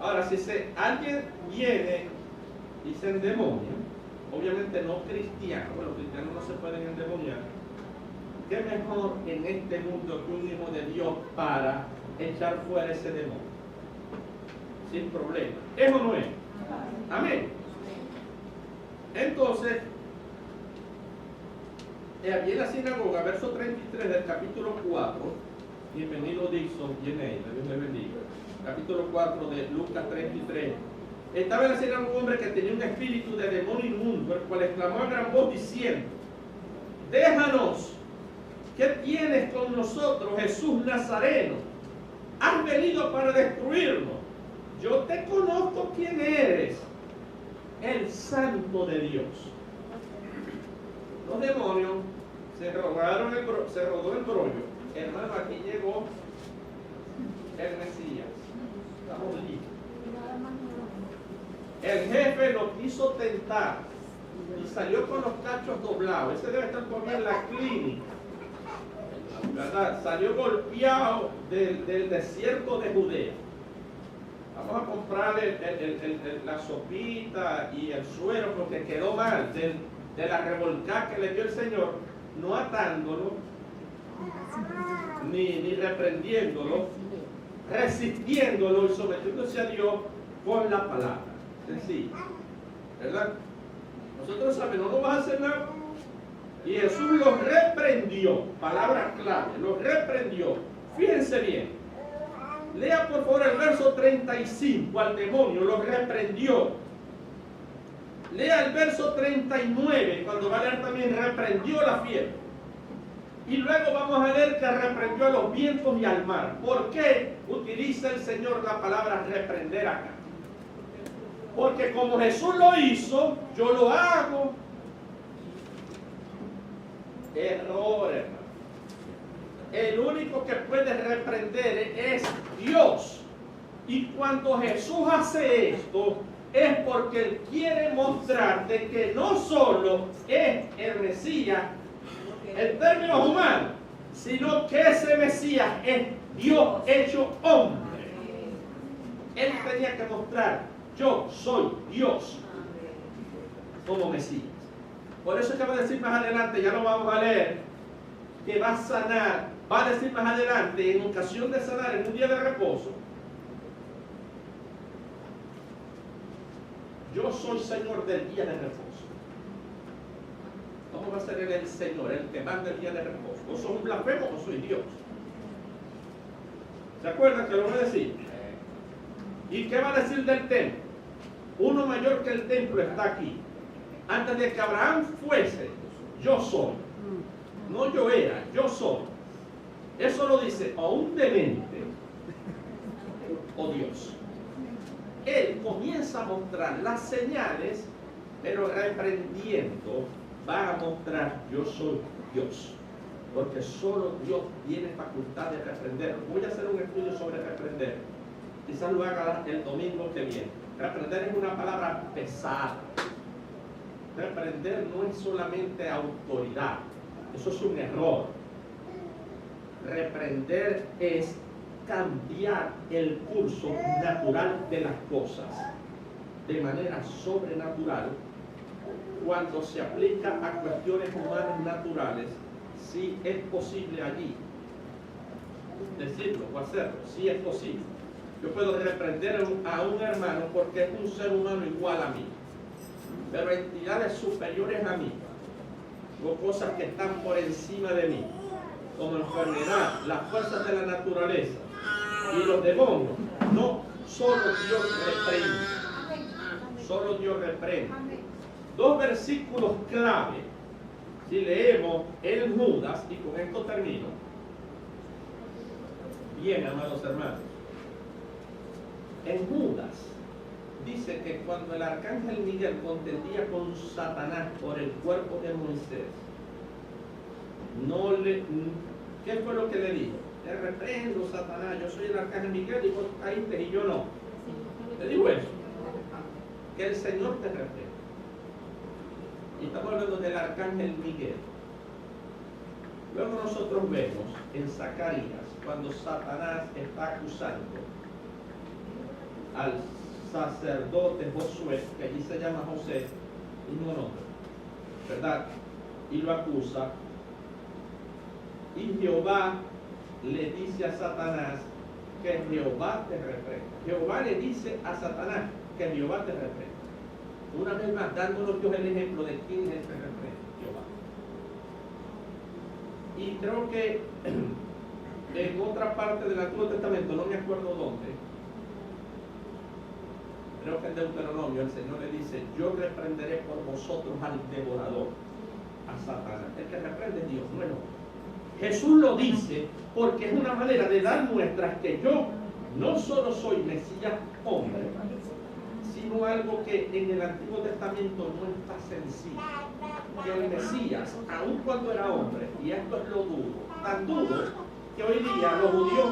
[SPEAKER 1] Ahora, si alguien viene y se endemonia, obviamente no cristiano, bueno, los cristianos no se pueden endemoniar, ¿qué mejor en este mundo que un hijo de Dios para echar fuera ese demonio? Sin problema. ¿Es o no es? Amén. Entonces, allí en la sinagoga, verso 33 del capítulo 4, bienvenido Dixon, Dios le bendiga. Capítulo 4 de Lucas 33. Estaba en la sinagoga un hombre que tenía un espíritu de demonio inmundo, el cual exclamó a gran voz diciendo: déjanos, ¿qué tienes con nosotros, Jesús Nazareno? Has venido para destruirnos. Yo te conozco quién eres, el Santo de Dios. Los demonios se rodó el brollo. Hermano, aquí llegó el Mesías. Estamos listos. El jefe lo quiso tentar y salió con los cachos doblados. Ese debe estar por en la clínica, ¿verdad? Salió golpeado del desierto de Judea. Vamos a comprar la sopita y el suero porque quedó mal de la revolcada que le dio el Señor, no atándolo ni reprendiéndolo, resistiéndolo y sometiéndose a Dios con la palabra. Sencillo, ¿verdad? Nosotros sabemos, no vas a hacer nada. Y Jesús los reprendió, palabra clave, los reprendió. Fíjense bien. Lea por favor el verso 35, al demonio lo reprendió. Lea el verso 39, cuando va a leer también reprendió la fiebre. Y luego vamos a leer que reprendió a los vientos y al mar. ¿Por qué utiliza el Señor la palabra reprender acá? Porque como Jesús lo hizo, yo lo hago. Error, hermano. El único que puede reprender es Dios. Y cuando Jesús hace esto, es porque Él quiere mostrarte que no solo es el Mesías en términos humanos, sino que ese Mesías es Dios hecho hombre. Él tenía que mostrar, yo soy Dios como Mesías. Por eso es que va a decir más adelante, ya lo vamos a leer, que va a sanar, va a decir más adelante, en ocasión de sanar en un día de reposo, yo soy Señor del día de reposo. ¿Cómo va a ser Él el Señor, el que manda el día de reposo? ¿O soy un blasfemo o soy Dios? ¿Se acuerdan que lo voy a decir? ¿Y qué va a decir del templo? Uno mayor que el templo está aquí. Antes de que Abraham fuese, yo soy. No yo era, yo soy. Eso lo dice o un demente o Dios. Él comienza a mostrar las señales, pero reprendiendo va a mostrar yo soy Dios. Porque solo Dios tiene facultad de reprender. Voy a hacer un estudio sobre reprender. Quizás lo haga el domingo que viene. Reprender es una palabra pesada. Reprender no es solamente autoridad. Eso es un error. Reprender es cambiar el curso natural de las cosas de manera sobrenatural. Cuando se aplica a cuestiones humanas naturales, sí es posible allí decirlo o hacerlo, sí es posible. Yo puedo reprender a un hermano porque es un ser humano igual a mí, pero entidades superiores a mí, o cosas que están por encima de mí, como enfermedad, las fuerzas de la naturaleza y los demonios, no, solo Dios reprende. Solo Dios reprende. Dos versículos clave, si leemos en Judas, y con esto termino. Bien, amados hermanos, en Judas dice que cuando el arcángel Miguel contendía con Satanás por el cuerpo de Moisés, ¿qué fue lo que le dijo? Te reprendo, Satanás, yo soy el arcángel Miguel y vos caíste y yo no. Le digo eso, que el Señor te reprende. Y estamos hablando del arcángel Miguel. Luego nosotros vemos en Zacarías, cuando Satanás está acusando al sacerdote Josué, que allí se llama José, mismo nombre, ¿verdad? Y lo acusa. Y Jehová le dice a Satanás que Jehová te reprenda. Jehová le dice a Satanás que Jehová te reprenda. Una vez más, dándonos Dios el ejemplo de quién es el que reprende, Jehová. Y creo que en otra parte del Antiguo Testamento, no me acuerdo dónde, creo que en Deuteronomio el Señor le dice, yo reprenderé por vosotros al devorador, a Satanás. El que reprende es Dios, no es hombre. Jesús lo dice porque es una manera de dar muestras que yo no solo soy Mesías hombre, sino algo que en el Antiguo Testamento no está sencillo. Que el Mesías, aun cuando era hombre, y esto es lo duro, tan duro que hoy día los judíos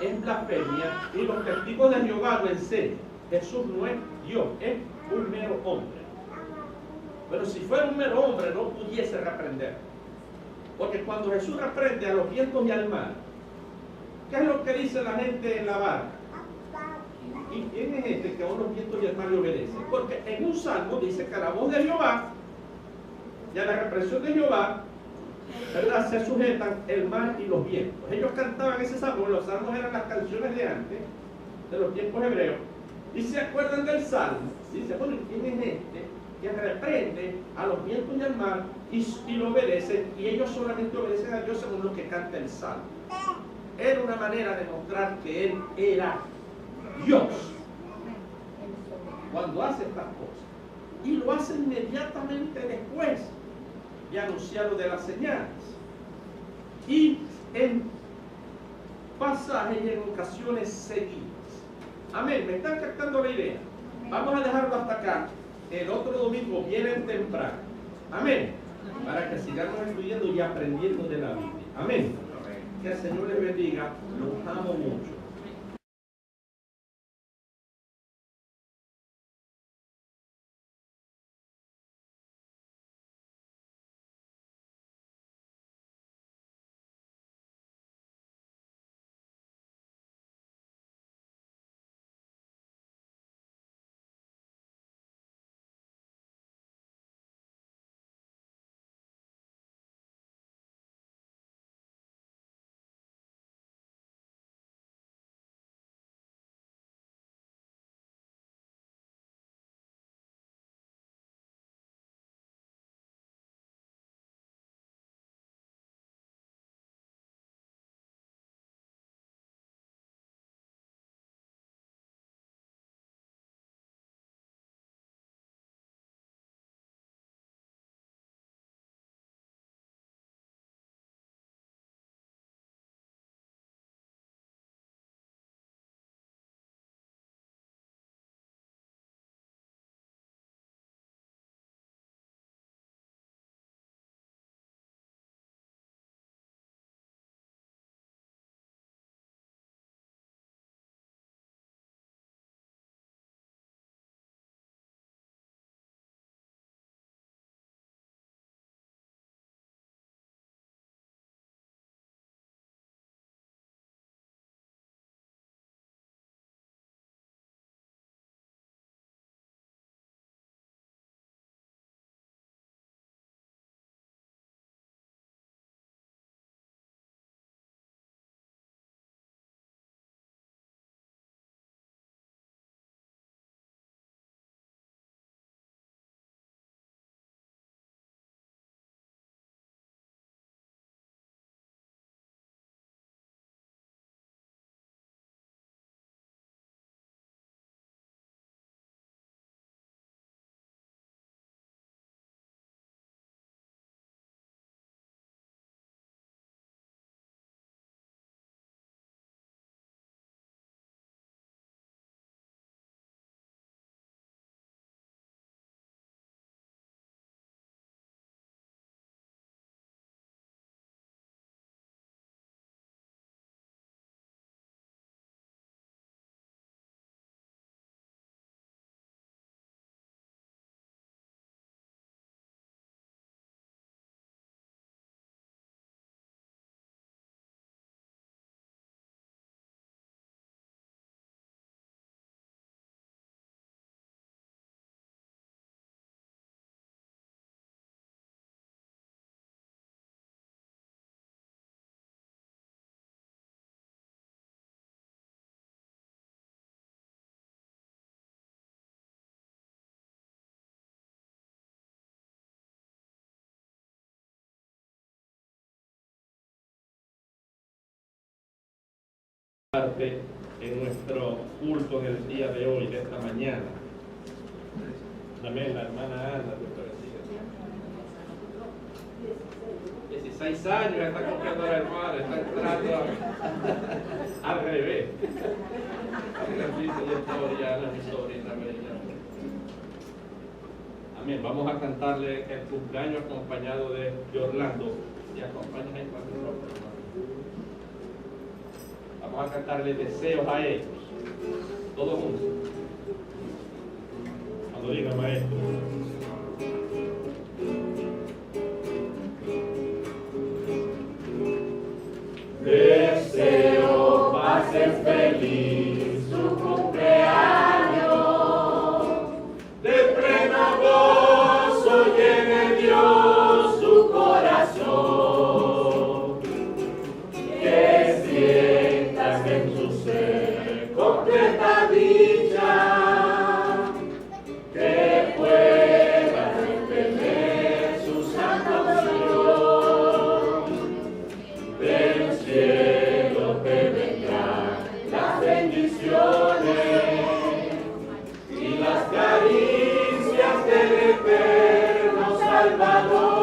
[SPEAKER 1] es blasfemia y los testigos de Jehová lo enseñan. Jesús no es Dios, es un mero hombre. Pero si fuera un mero hombre no pudiese reprender. Porque cuando Jesús reprende a los vientos y al mar, ¿qué es lo que dice la gente en la barca? ¿Y quién es este que a los vientos y al mar le obedece? Porque en un salmo dice que a la voz de Jehová y a la represión de Jehová ¿verdad? Se sujetan el mar y los vientos. Ellos cantaban ese salmo, los salmos eran las canciones de antes, de los tiempos hebreos, y se acuerdan del salmo, y se ponen, ¿quién es este que reprende a los vientos y al mar y lo obedecen? Y ellos solamente obedecen a Dios según lo que canta el salmo. Era una manera de mostrar que Él era Dios cuando hace estas cosas. Y lo hace inmediatamente después de anunciarlo de las señales. Y en pasajes y en ocasiones seguidas. Amén, me están captando la idea. Vamos a dejarlo hasta acá. El otro domingo vienen temprano. Amén. Para que sigamos estudiando y aprendiendo de la Biblia. Amén. Que el Señor les bendiga. Los amo mucho. Parte en nuestro culto en el día de hoy, de esta mañana. Amén, la hermana Ana, Dios te bendiga. 16 años está copiando a la hermana, está entrando al revés. Amén, vamos a cantarle el cumpleaños acompañado de Orlando. Y acompaña ahí para el hermano. Vamos a cantarle deseos a ellos, todos juntos. Cuando diga maestro. Deseo pases feliz su cumpleaños, de pleno gozo llene Dios su corazón.
[SPEAKER 4] dulce, completa dicha, que pueda tener su santa unción. Del cielo te vendrán las bendiciones y las caricias del eterno Salvador.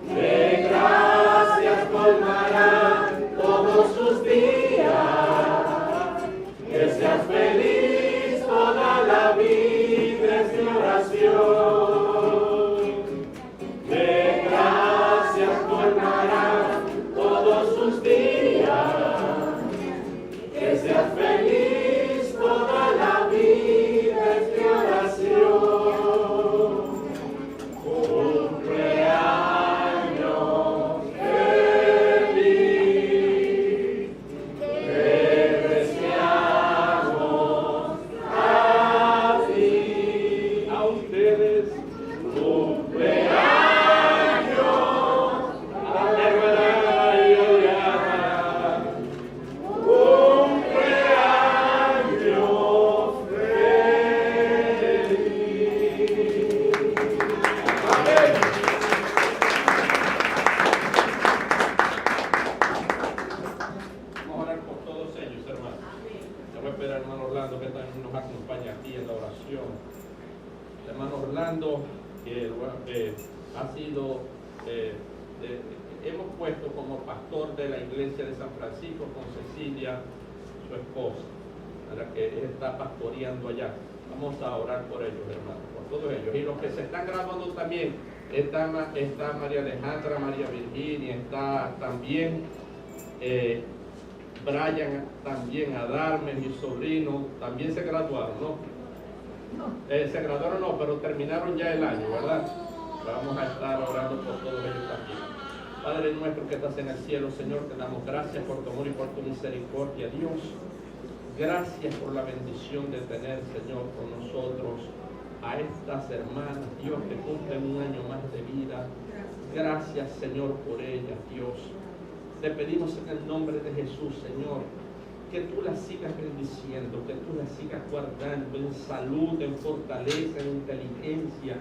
[SPEAKER 4] De gracias colmarán todos sus días, que seas feliz toda la vida es mi oración. De gracias colmarán todos sus días, que seas feliz toda la vida es mi oración. Cumpleaños feliz, te deseamos a ti,
[SPEAKER 1] A ustedes,
[SPEAKER 4] cumpleaños,
[SPEAKER 1] hermana Juliana.
[SPEAKER 4] cumpleaños feliz. Amén.
[SPEAKER 1] Vamos a orar por todos ellos, hermanos. Yo voy a esperar al hermano Orlando que también nos acompaña aquí en la oración. El hermano Orlando, que ha sido, hemos puesto como pastor de la iglesia de San Francisco con Cecilia, su esposa, a la que está pastoreando allá. Vamos a orar por ellos, hermanos, por todos ellos. Y los que se están graduando también, está María Alejandra, María Virginia, está también Brian, también Adarme, mi sobrino, también se graduaron, ¿no? Se graduaron no, pero terminaron ya el año, ¿verdad? Vamos a estar orando por todos ellos también. Padre nuestro que estás en el cielo, Señor, te damos gracias por tu amor y por tu misericordia, Dios. Gracias por la bendición de tener, Señor, con nosotros a estas hermanas, Dios, que cumplen un año más de vida. Gracias, Señor, por ellas, Dios. Te pedimos en el nombre de Jesús, Señor, que tú las sigas bendiciendo, que tú las sigas guardando en salud, en fortaleza, en inteligencia,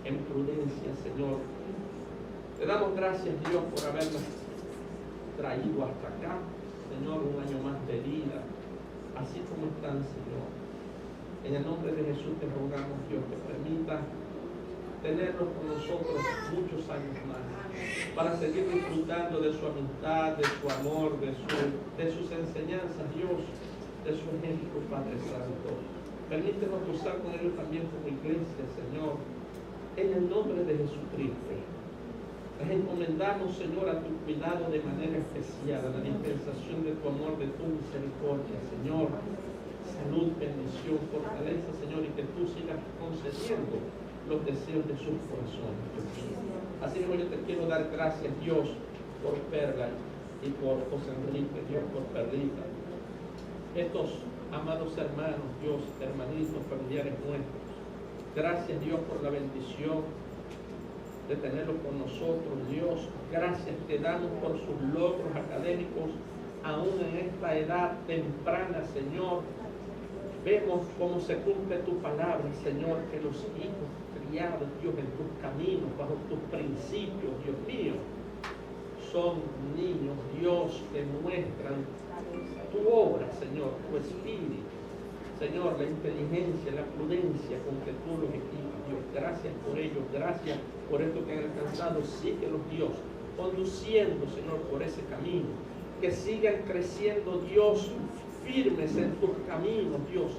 [SPEAKER 1] en prudencia, Señor. Te damos gracias, Dios, por habernos traído hasta acá, Señor, un año más de vida, así como están, Señor. En el nombre de Jesús te rogamos, Dios, que permita tenerlos con nosotros muchos años más, para seguir disfrutando de su amistad, de su amor, de sus enseñanzas, Dios, de su ejemplo, Padre Santo. Permítenos gozar con ellos también como iglesia, Señor, en el nombre de Jesucristo. Les encomendamos, Señor, a tu cuidado de manera especial, a la dispensación de tu amor, de tu misericordia, Señor. Salud, bendición, fortaleza, Señor, y que tú sigas concediendo los deseos de sus corazones, Dios mío. Así mismo yo te quiero dar gracias, Dios, por Perla y por José Enrique, Dios, por Perlita. Estos amados hermanos, Dios, hermanitos, familiares nuestros. Gracias, Dios, por la bendición de tenerlos con nosotros, Dios. Gracias te damos por sus logros académicos, aún en esta edad temprana, Señor. Vemos cómo se cumple tu palabra, Señor, que los hijos criados, Dios, en tus caminos, bajo tus principios, Dios mío, son niños, Dios, que muestran tu obra, Señor, tu espíritu, Señor, la inteligencia, la prudencia con que tú los equipas, Dios. Gracias por ellos, gracias por esto que han alcanzado. Síguelos, Dios, conduciendo, Señor, por ese camino. Que sigan creciendo, Dios, firmes en tus caminos, Dios.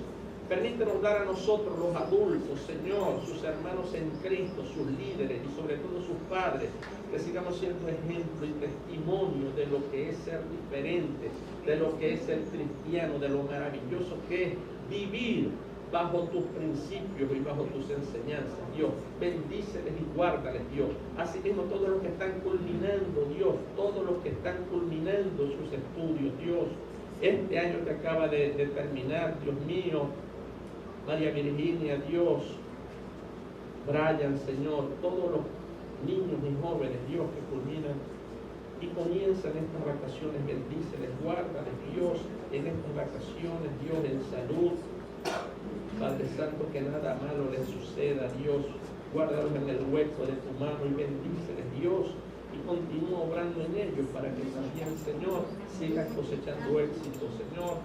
[SPEAKER 1] Permítenos dar a nosotros los adultos, Señor, sus hermanos en Cristo, sus líderes y sobre todo sus padres, que sigamos siendo ejemplo y testimonio de lo que es ser diferente, de lo que es ser cristiano, de lo maravilloso que es vivir bajo tus principios y bajo tus enseñanzas, Dios. Bendíceles y guárdales, Dios. Asimismo, todos los que están culminando, Dios, todos los que están culminando sus estudios, Dios. Este año que acaba de terminar, Dios mío, María Virginia, Dios, Brian, Señor, todos los niños y jóvenes, Dios, que culminan y comienzan estas vacaciones, bendíceles, guárdales, Dios, en estas vacaciones, Dios, en salud. Padre Santo, que nada malo les suceda, Dios, guárdalos en el hueco de tu mano y bendíceles, Dios, y continúa obrando en ellos para que también, Señor, sigan cosechando éxito, Señor,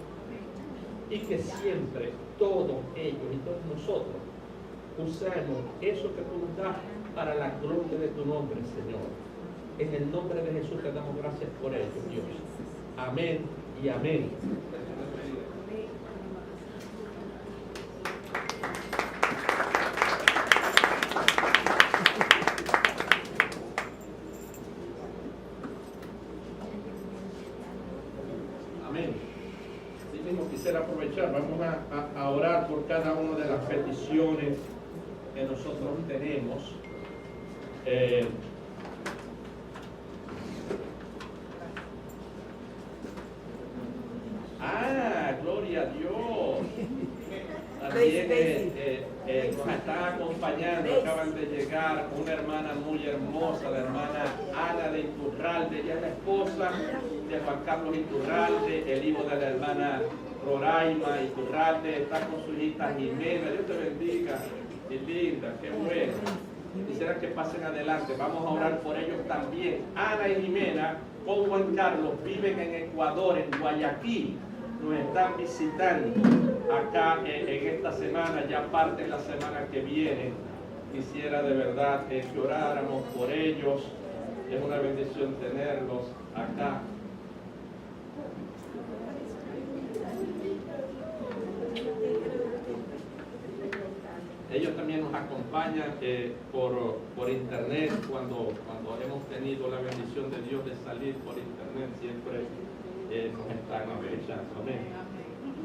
[SPEAKER 1] y que siempre todos ellos y todos nosotros usemos eso que tú nos das para la gloria de tu nombre, Señor. En el nombre de Jesús te damos gracias por ello, Dios. Amén y amén. Amén. Así mismo quisiera aprovechar, vamos a orar por cada una de las peticiones que nosotros tenemos. Gloria a Dios. También nos está acompañando, acaban de llegar una hermana muy hermosa, la hermana Ana de Iturralde. Ella es la esposa de Juan Carlos Iturralde, el hijo de la hermana Roraima Iturralde. Está con su hijita Jimena. Dios te bendiga. Qué linda, qué bueno. Quisiera que pasen adelante. Vamos a orar por ellos también. Ana y Jimena con Juan Carlos viven en Ecuador, en Guayaquil. Nos están visitando acá en esta semana, ya parte de la semana que viene. Quisiera de verdad que oráramos por ellos. Es una bendición tenerlos acá. Ellos también nos acompañan por internet cuando hemos tenido la bendición de Dios de salir por internet, siempre nos están escuchando. Amén.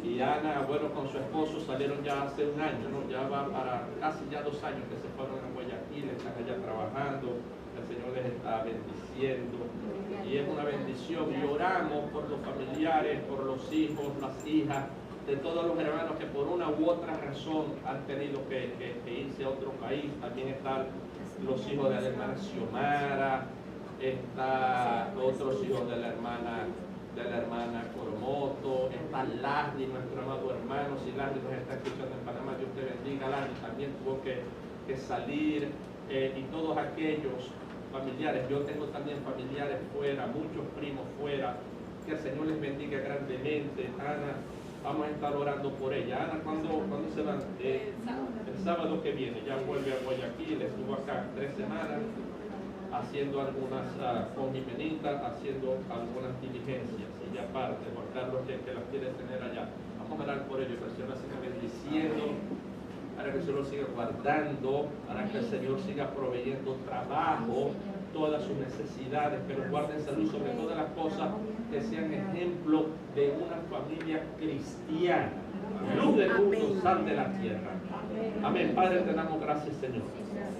[SPEAKER 1] Y Ana, bueno, con su esposo salieron ya hace un año, ¿no? Ya va para casi ya 2 años que se fueron a Guayaquil, están allá trabajando, el Señor les está bendiciendo y es una bendición. Y oramos por los familiares, por los hijos, las hijas, de todos los hermanos que por una u otra razón han tenido que irse a otro país. También están los hijos de la hermana Xiomara, están otros hijos de la hermana Coromoto, está Larry, nuestro amado hermano. Si Larry nos está escuchando en Panamá, Dios te bendiga. Larry también tuvo que salir, y todos aquellos familiares. Yo tengo también familiares fuera, muchos primos fuera. Que el Señor les bendiga grandemente. Ana, vamos a estar orando por ella. Ana, ¿cuándo se van? El sábado que viene, ya vuelve a Guayaquil, estuvo acá 3 semanas haciendo algunas, con Jimenita, haciendo algunas diligencias, y ya parte, Juan Carlos que las quiere tener allá. Vamos a orar por ello, que el Señor la siga bendiciendo, para que el Señor siga guardando, para que el Señor siga proveyendo trabajo, todas sus necesidades, que los guarde en salud, sobre todas las cosas, que sean ejemplo de una familia cristiana, luz del mundo, sal de la tierra. Amén. Padre, te damos gracias, Señor,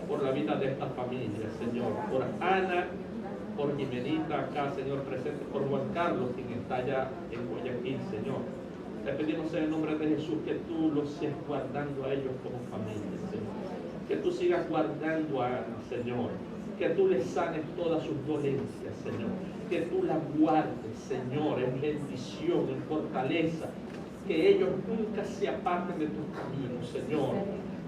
[SPEAKER 1] por la vida de esta familia, Señor, por Ana, por Jimenita acá, Señor, presente, por Juan Carlos, quien está allá en Guayaquil, Señor. Te pedimos en el nombre de Jesús que tú los sigas guardando a ellos como familia, Señor. Que tú sigas guardando a Ana, Señor. Que tú les sanes todas sus dolencias, Señor. Que tú las guardes, Señor, en bendición, en fortaleza. Que ellos nunca se aparten de tus caminos, Señor.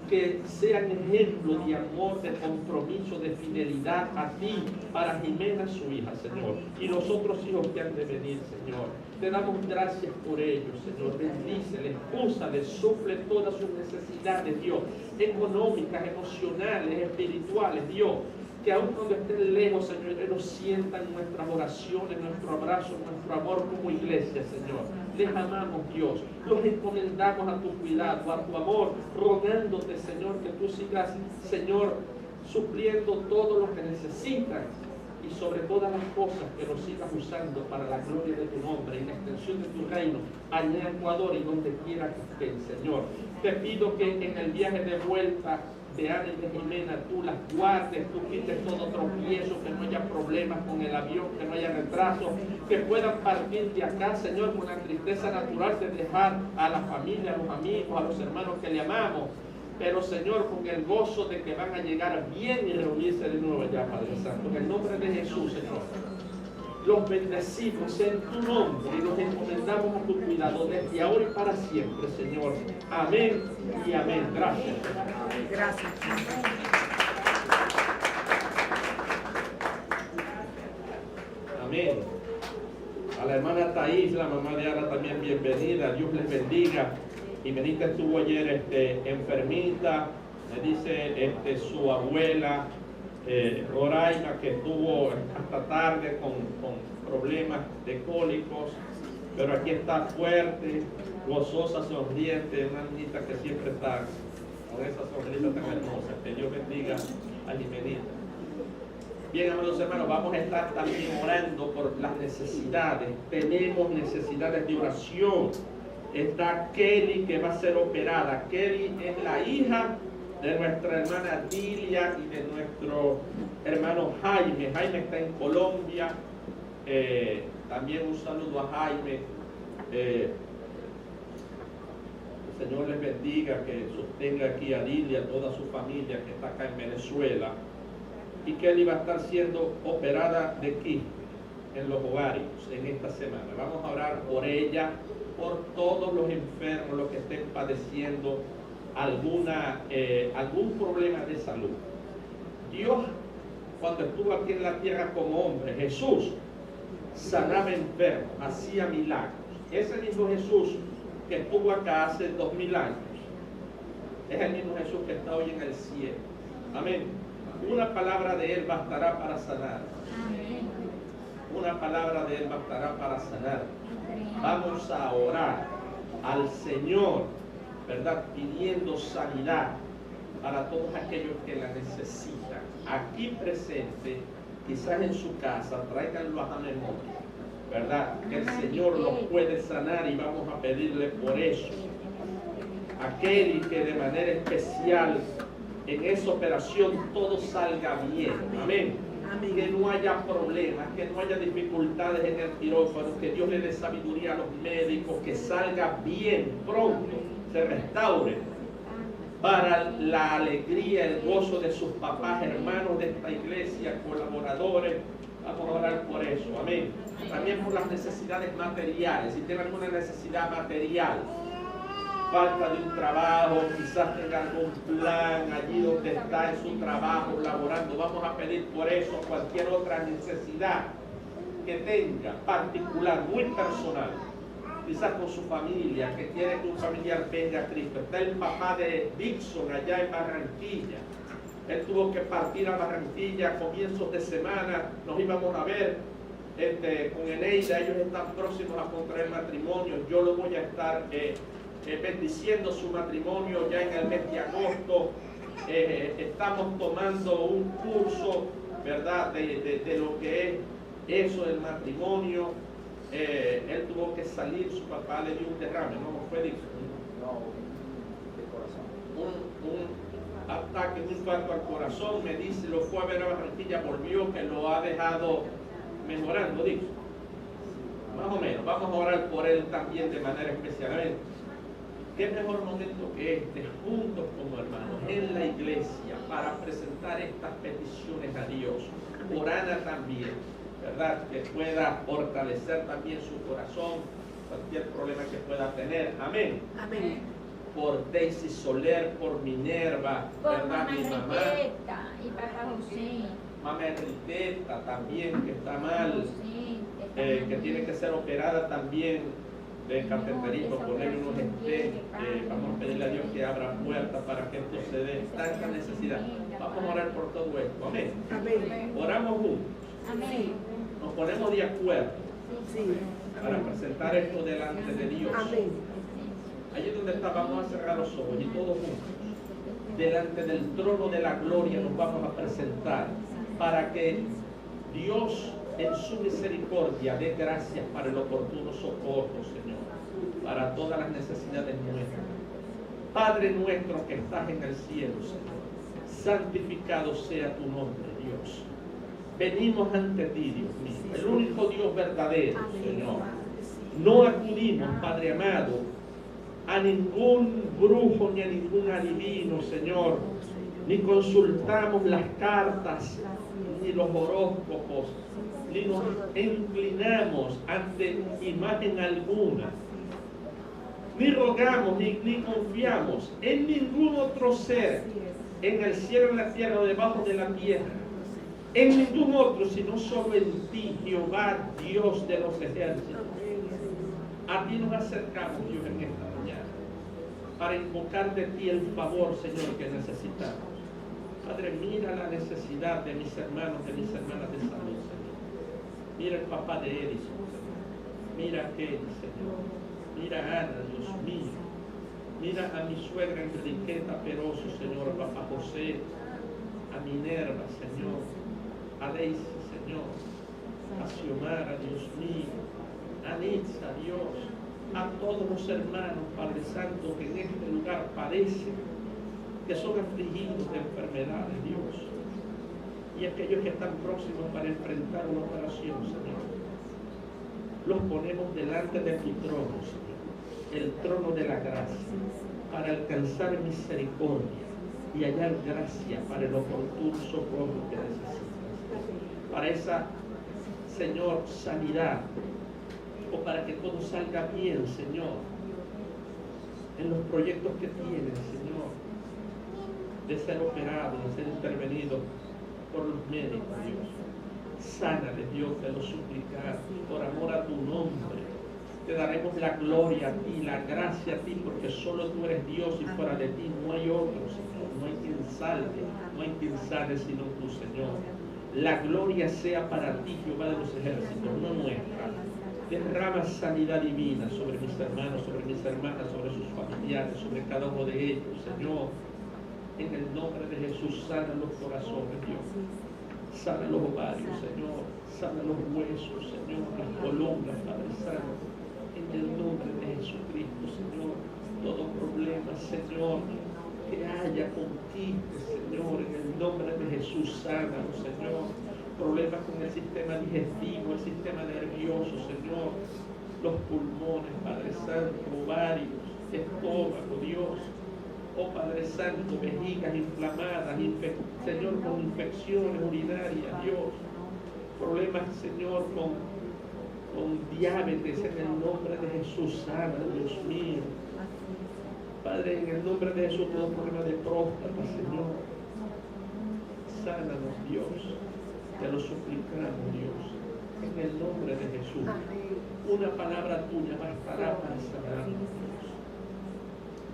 [SPEAKER 1] Que sean ejemplo de amor, de compromiso, de fidelidad a ti, para Jimena, su hija, Señor, y los otros hijos que han de venir, Señor. Te damos gracias por ellos, Señor. Bendíceles, úsales, suple todas sus necesidades, Dios, económicas, emocionales, espirituales, Dios. Que aun cuando estén lejos, Señor, ellos sientan nuestras oraciones, nuestro abrazo, nuestro amor como iglesia, Señor. Les amamos, Dios. Los encomendamos a tu cuidado, a tu amor, rogándote, Señor, que tú sigas, Señor, supliendo todo lo que necesitan, y sobre todas las cosas que los sigas usando para la gloria de tu nombre y la extensión de tu reino allá en Ecuador y donde quiera que estén, Señor. Te pido que en el viaje de vuelta de Ana y de Jimena tú las guardes, tú quites todo tropiezo, que no haya problemas con el avión, que no haya retraso, que puedan partir de acá, Señor, con la tristeza natural de dejar a la familia, a los amigos, a los hermanos que le amamos, pero Señor, con el gozo de que van a llegar bien y reunirse de nuevo allá, Padre Santo, en el nombre de Jesús, Señor. los bendecimos en tu nombre y los encomendamos a tu cuidado desde ahora y para siempre, Señor. Amén y amén. Gracias.
[SPEAKER 5] Gracias.
[SPEAKER 1] Amén. A la hermana Thais, la mamá de Ana, también bienvenida. Dios les bendiga. Y Benita estuvo ayer enfermita. Me dice su abuela Roraima, que estuvo hasta tarde con problemas de cólicos, pero aquí está fuerte, gozosa, sonriente, una niñita que siempre está con esa sonrisa tan hermosa. Que Dios bendiga a Jimenita. Bien, amados hermanos, vamos a estar también orando por las necesidades. Tenemos necesidades de oración. Está Kelly, que va a ser operada. Kelly es la hija de nuestra hermana Dilia y de nuestro hermano Jaime. Jaime está en Colombia. También un saludo a Jaime. El Señor les bendiga, que sostenga aquí a Dilia, a toda su familia que está acá en Venezuela. Y Kelly va a estar siendo operada de quiste en los ovarios en esta semana. Vamos a orar por ella, por todos los enfermos, los que estén padeciendo algún problema de salud. Dios, cuando estuvo aquí en la tierra como hombre, Jesús sanaba enfermos, hacía milagros. Ese mismo Jesús que estuvo acá hace 2000 años es el mismo Jesús que está hoy en el cielo. Amén. Una palabra de Él bastará para sanar. Una palabra de Él bastará para sanar. Vamos a orar al Señor, ¿verdad? Pidiendo sanidad para todos aquellos que la necesitan. Aquí presente, quizás en su casa, tráiganlo a la memoria, ¿verdad? Que el Señor los puede sanar y vamos a pedirle por eso. Aquel que de manera especial en esa operación todo salga bien. Amén. Que no haya problemas, que no haya dificultades en el quirófano, que Dios le dé sabiduría a los médicos, que salga bien pronto, se restaure para la alegría, el gozo de sus papás, hermanos de esta iglesia, colaboradores. Vamos a orar por eso. Amén. También por las necesidades materiales. Si tienen alguna necesidad material, falta de un trabajo, quizás tenga algún plan allí donde está en su trabajo laborando, vamos a pedir por eso. Cualquier otra necesidad que tenga particular, muy personal, quizás con su familia, que quiere que un familiar venga a Cristo. Está el papá de Dixon allá en Barranquilla. Él tuvo que partir a Barranquilla a comienzos de semana. Nos íbamos a ver con Eneida. Ellos están próximos a contraer matrimonio. Yo lo voy a estar bendiciendo su matrimonio ya en el mes de agosto. Estamos tomando un curso, ¿verdad?, de lo que es eso del matrimonio. Él tuvo que salir, su papá le dio un derrame, ¿no? Fue de corazón. Un ataque, un infarto al corazón, me dice, lo fue a ver a Barranquilla, volvió, que lo ha dejado mejorando, dice. Más o menos, vamos a orar por él también de manera especial. ¿Qué mejor momento que este, juntos como hermanos en la iglesia, para presentar estas peticiones a Dios? Por Ana también, ¿verdad? Que pueda fortalecer también su corazón, cualquier problema que pueda tener. Amén.
[SPEAKER 5] Amén.
[SPEAKER 1] Por Daisy Soler, por Minerva, ¿verdad? Mi mamá.
[SPEAKER 3] Y papá José.
[SPEAKER 1] Mamá Enriqueta también, que está mal, que tiene que ser operada también de cateterismo, ponerle unos estés. Vamos a pedirle a Dios que abra puertas para que esto se dé. Tanta necesidad. Vamos a orar por todo esto. Amén.
[SPEAKER 5] Amén.
[SPEAKER 1] Oramos juntos.
[SPEAKER 3] Amén.
[SPEAKER 1] Nos ponemos de acuerdo
[SPEAKER 5] Sí.
[SPEAKER 1] para presentar esto delante de Dios.
[SPEAKER 5] Amén.
[SPEAKER 1] Allí donde está, vamos a cerrar los ojos y todos juntos, delante del trono de la gloria, nos vamos a presentar para que Dios en su misericordia dé gracias para el oportuno socorro, Señor, para todas las necesidades nuestras. Padre nuestro que estás en el cielo, Señor, santificado sea tu nombre, Dios. Venimos ante ti, Dios mío, el único Dios verdadero, Señor. No acudimos, Padre amado, a ningún brujo ni a ningún adivino, Señor, ni consultamos las cartas ni los horóscopos, ni nos inclinamos ante imagen alguna, ni rogamos, ni confiamos en ningún otro ser, en el cielo, en la tierra o debajo de la tierra, en ningún otro, sino solo en ti, Jehová, Dios de los ejércitos. A ti nos acercamos, Dios, en esta mañana, para invocar de ti el favor, Señor, que necesitamos. Padre, mira la necesidad de mis hermanos, de mis hermanas de salud, Señor. Mira el papá de Edison, Señor. Mira a Kelly, Señor. Mira a Ana, Dios mío. Mira a mi suegra Enriqueta Peroso, Señor, a papá José, a Minerva, Señor, a Daisy, Señor, a Xiomara, Dios mío, a Nitza, Dios, a todos los hermanos, Padre Santo, que en este lugar padecen, que son afligidos de enfermedades, Dios, y aquellos que están próximos para enfrentar una operación, Señor. Los ponemos delante de tu trono, Señor, el trono de la gracia, para alcanzar misericordia y hallar gracia para el oportuno socorro que necesitas. Para esa, Señor, sanidad, o para que todo salga bien, Señor, en los proyectos que tienen, Señor, de ser operado, de ser intervenido por los médicos, Dios. Sánale, Dios, te lo suplicamos, por amor a tu nombre. Te daremos la gloria a ti, la gracia a ti, porque solo tú eres Dios y fuera de ti no hay otro, Señor. No hay quien salve, no hay quien sane sino tú, Señor. La gloria sea para ti, Jehová de los ejércitos, no nuestra. Derrama sanidad divina sobre mis hermanos, sobre mis hermanas, sobre sus familiares, sobre cada uno de ellos, Señor. En el nombre de Jesús, sana los corazones, Dios. Sana los ovarios, Señor. Sana los huesos, Señor. Las columnas, Padre Santo. En el nombre de Jesucristo, Señor. Todo problema, Señor, que haya contigo, Señor. En el nombre de Jesús, sánalo, Señor. Problemas con el sistema digestivo, el sistema nervioso, Señor. Los pulmones, Padre Santo. Ovarios, estómago, Dios. Oh Padre Santo, vejigas inflamadas, Señor, con infecciones urinarias, Dios. Problemas, Señor, con diabetes, en el nombre de Jesús, sana, Dios mío. Padre, en el nombre de Jesús, todo problema de próstata, Señor. Sánanos, Dios. Te lo suplicamos, Dios. En el nombre de Jesús. Una palabra tuya bastará para sanarnos, Dios.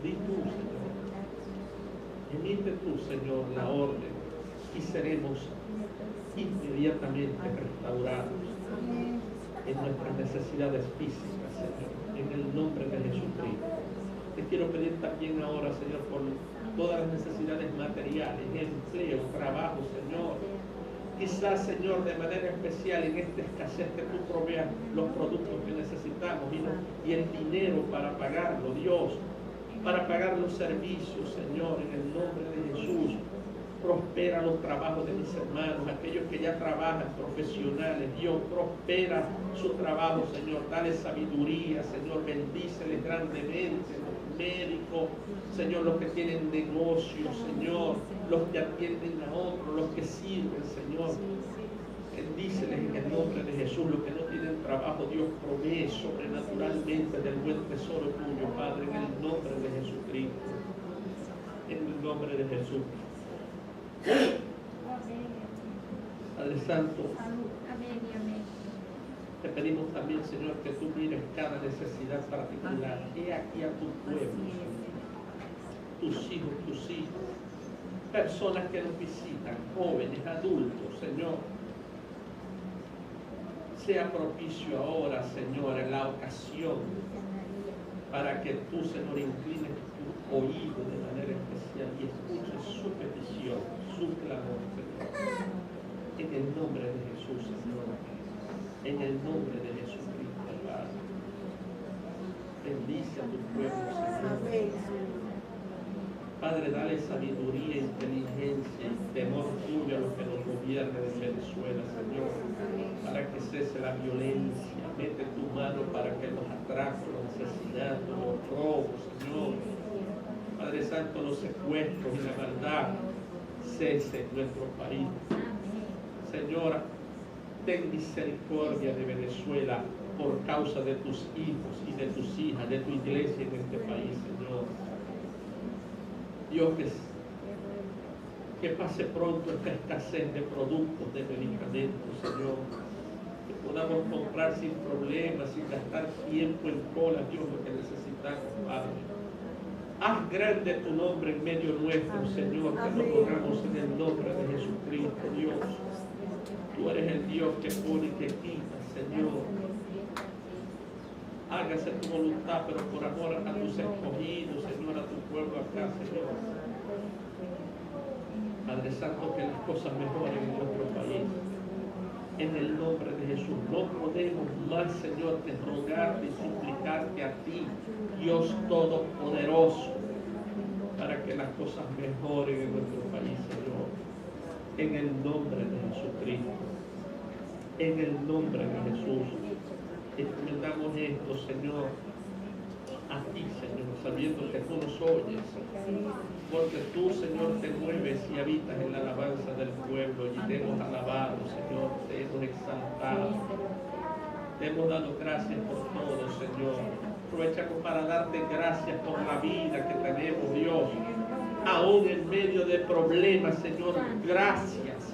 [SPEAKER 1] Di tú, Señor. Emite tú, Señor, la orden y seremos inmediatamente restaurados en nuestras necesidades físicas, Señor, en el nombre de Jesucristo. Te quiero pedir también ahora, Señor, por todas las necesidades materiales, empleo, trabajo, Señor. Quizás, Señor, de manera especial en esta escasez que tú proveas los productos que necesitamos y el dinero para pagarlo, Dios. Para pagar los servicios, Señor, en el nombre de Jesús. Prospera los trabajos de mis hermanos, aquellos que ya trabajan, profesionales. Dios, prospera su trabajo, Señor. Dale sabiduría, Señor. Bendíceles grandemente. Los médicos, Señor, los que tienen negocios, Señor. Los que atienden a otros, los que sirven, Señor. Bendíceles en el nombre de Jesús. Los que no tienen trabajo, Dios, provee sobrenaturalmente del buen tesoro tuyo, Padre, en el nombre de Jesucristo. En el nombre de Jesús. Padre Santo, te pedimos también, Señor, que tú mires cada necesidad particular. He aquí a tu pueblo, tus hijos, personas que nos visitan, jóvenes, adultos, Señor. Sea propicio ahora, Señor, en la ocasión, para que tú, Señor, inclines tu oído de manera especial y escuches su petición, su clamor, Señor. En el nombre de Jesús, Señor. En el nombre de Jesucristo, Padre. Bendice a tu pueblo, Señor. Padre, dale sabiduría, inteligencia y temor tuyo a los que nos gobiernan en Venezuela, Señor, para que cese la violencia. Mete tu mano para que los atracos, los asesinatos, los robos, Señor, Padre Santo, los secuestros y la maldad cese en nuestro país. Señora, ten misericordia de Venezuela por causa de tus hijos y de tus hijas, de tu iglesia en este país, Señor. Dios, que pase pronto esta escasez de productos, de medicamentos, Señor. Que podamos comprar sin problemas, sin gastar tiempo en cola, Dios, lo que necesitamos, Padre. Haz grande tu nombre en medio nuestro, Señor, que lo pongamos en el nombre de Jesucristo, Dios. Tú eres el Dios que pone y que quita, Señor. Hágase tu voluntad, pero por amor a tus escogidos, Señor, a tu pueblo acá, Señor. Padre Santo, que las cosas mejoren en nuestro país. En el nombre de Jesús. No podemos más, Señor, que rogarte y suplicarte a ti, Dios Todopoderoso, para que las cosas mejoren en nuestro país, Señor. En el nombre de Jesucristo. En el nombre de Jesús. Encomendamos esto, Señor, a ti, Señor, sabiendo que tú nos oyes. Porque tú, Señor, te mueves y habitas en la alabanza del pueblo, y te hemos alabado, Señor, te hemos exaltado. Te hemos dado gracias por todo, Señor. Aprovechamos para darte gracias por la vida que tenemos, Dios. Aún en medio de problemas, Señor, gracias.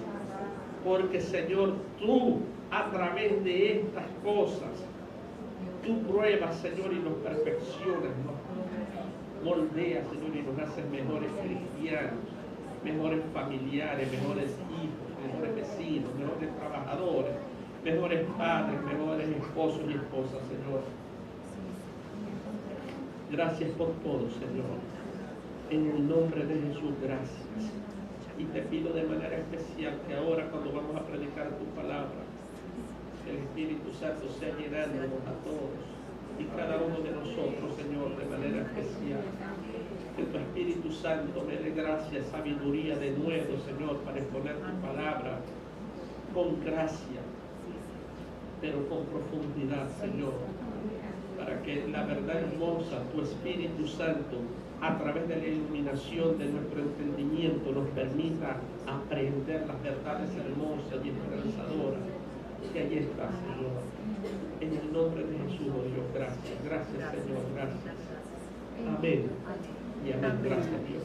[SPEAKER 1] Porque, Señor, tú, a través de estas cosas, tú pruebas, Señor, y nos perfeccionas, nos moldeas, Señor, y nos haces mejores cristianos, mejores familiares, mejores hijos, mejores vecinos, mejores trabajadores, mejores padres, mejores esposos y esposas, Señor. Gracias por todo, Señor. En el nombre de Jesús, gracias. Y te pido de manera especial que ahora, cuando vamos a predicar tu palabra, el Espíritu Santo sea llenándonos a todos y cada uno de nosotros, Señor, de manera especial. Que tu Espíritu Santo me dé gracia, sabiduría de nuevo, Señor, para exponer tu palabra con gracia, pero con profundidad, Señor, para que la verdad hermosa, tu Espíritu Santo, a través de la iluminación de nuestro entendimiento, nos permita aprender las verdades hermosas y esperanzadoras que allí está, Señor. En el nombre de Jesús, oh Dios, gracias. Gracias, Señor, gracias. Amén. Y amén. Gracias, Dios.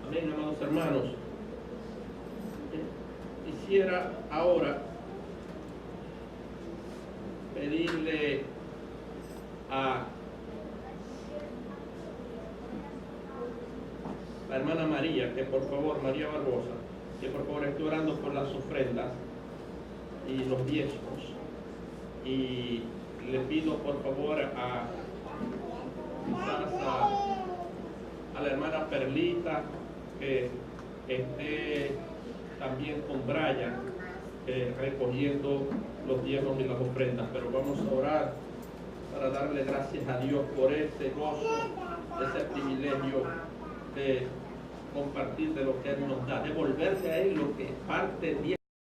[SPEAKER 1] Amén, amados hermanos. Quisiera ahora pedirle a la hermana María, que por favor, María Barbosa, que por favor esté orando por las ofrendas y los diezmos. Y le pido por favor a la hermana Perlita que esté también con Brian recogiendo los diezmos y las ofrendas. Pero vamos a orar para darle gracias a Dios por ese gozo, ese privilegio de compartir de lo que Él nos da, devolverle a Él lo que parte 10%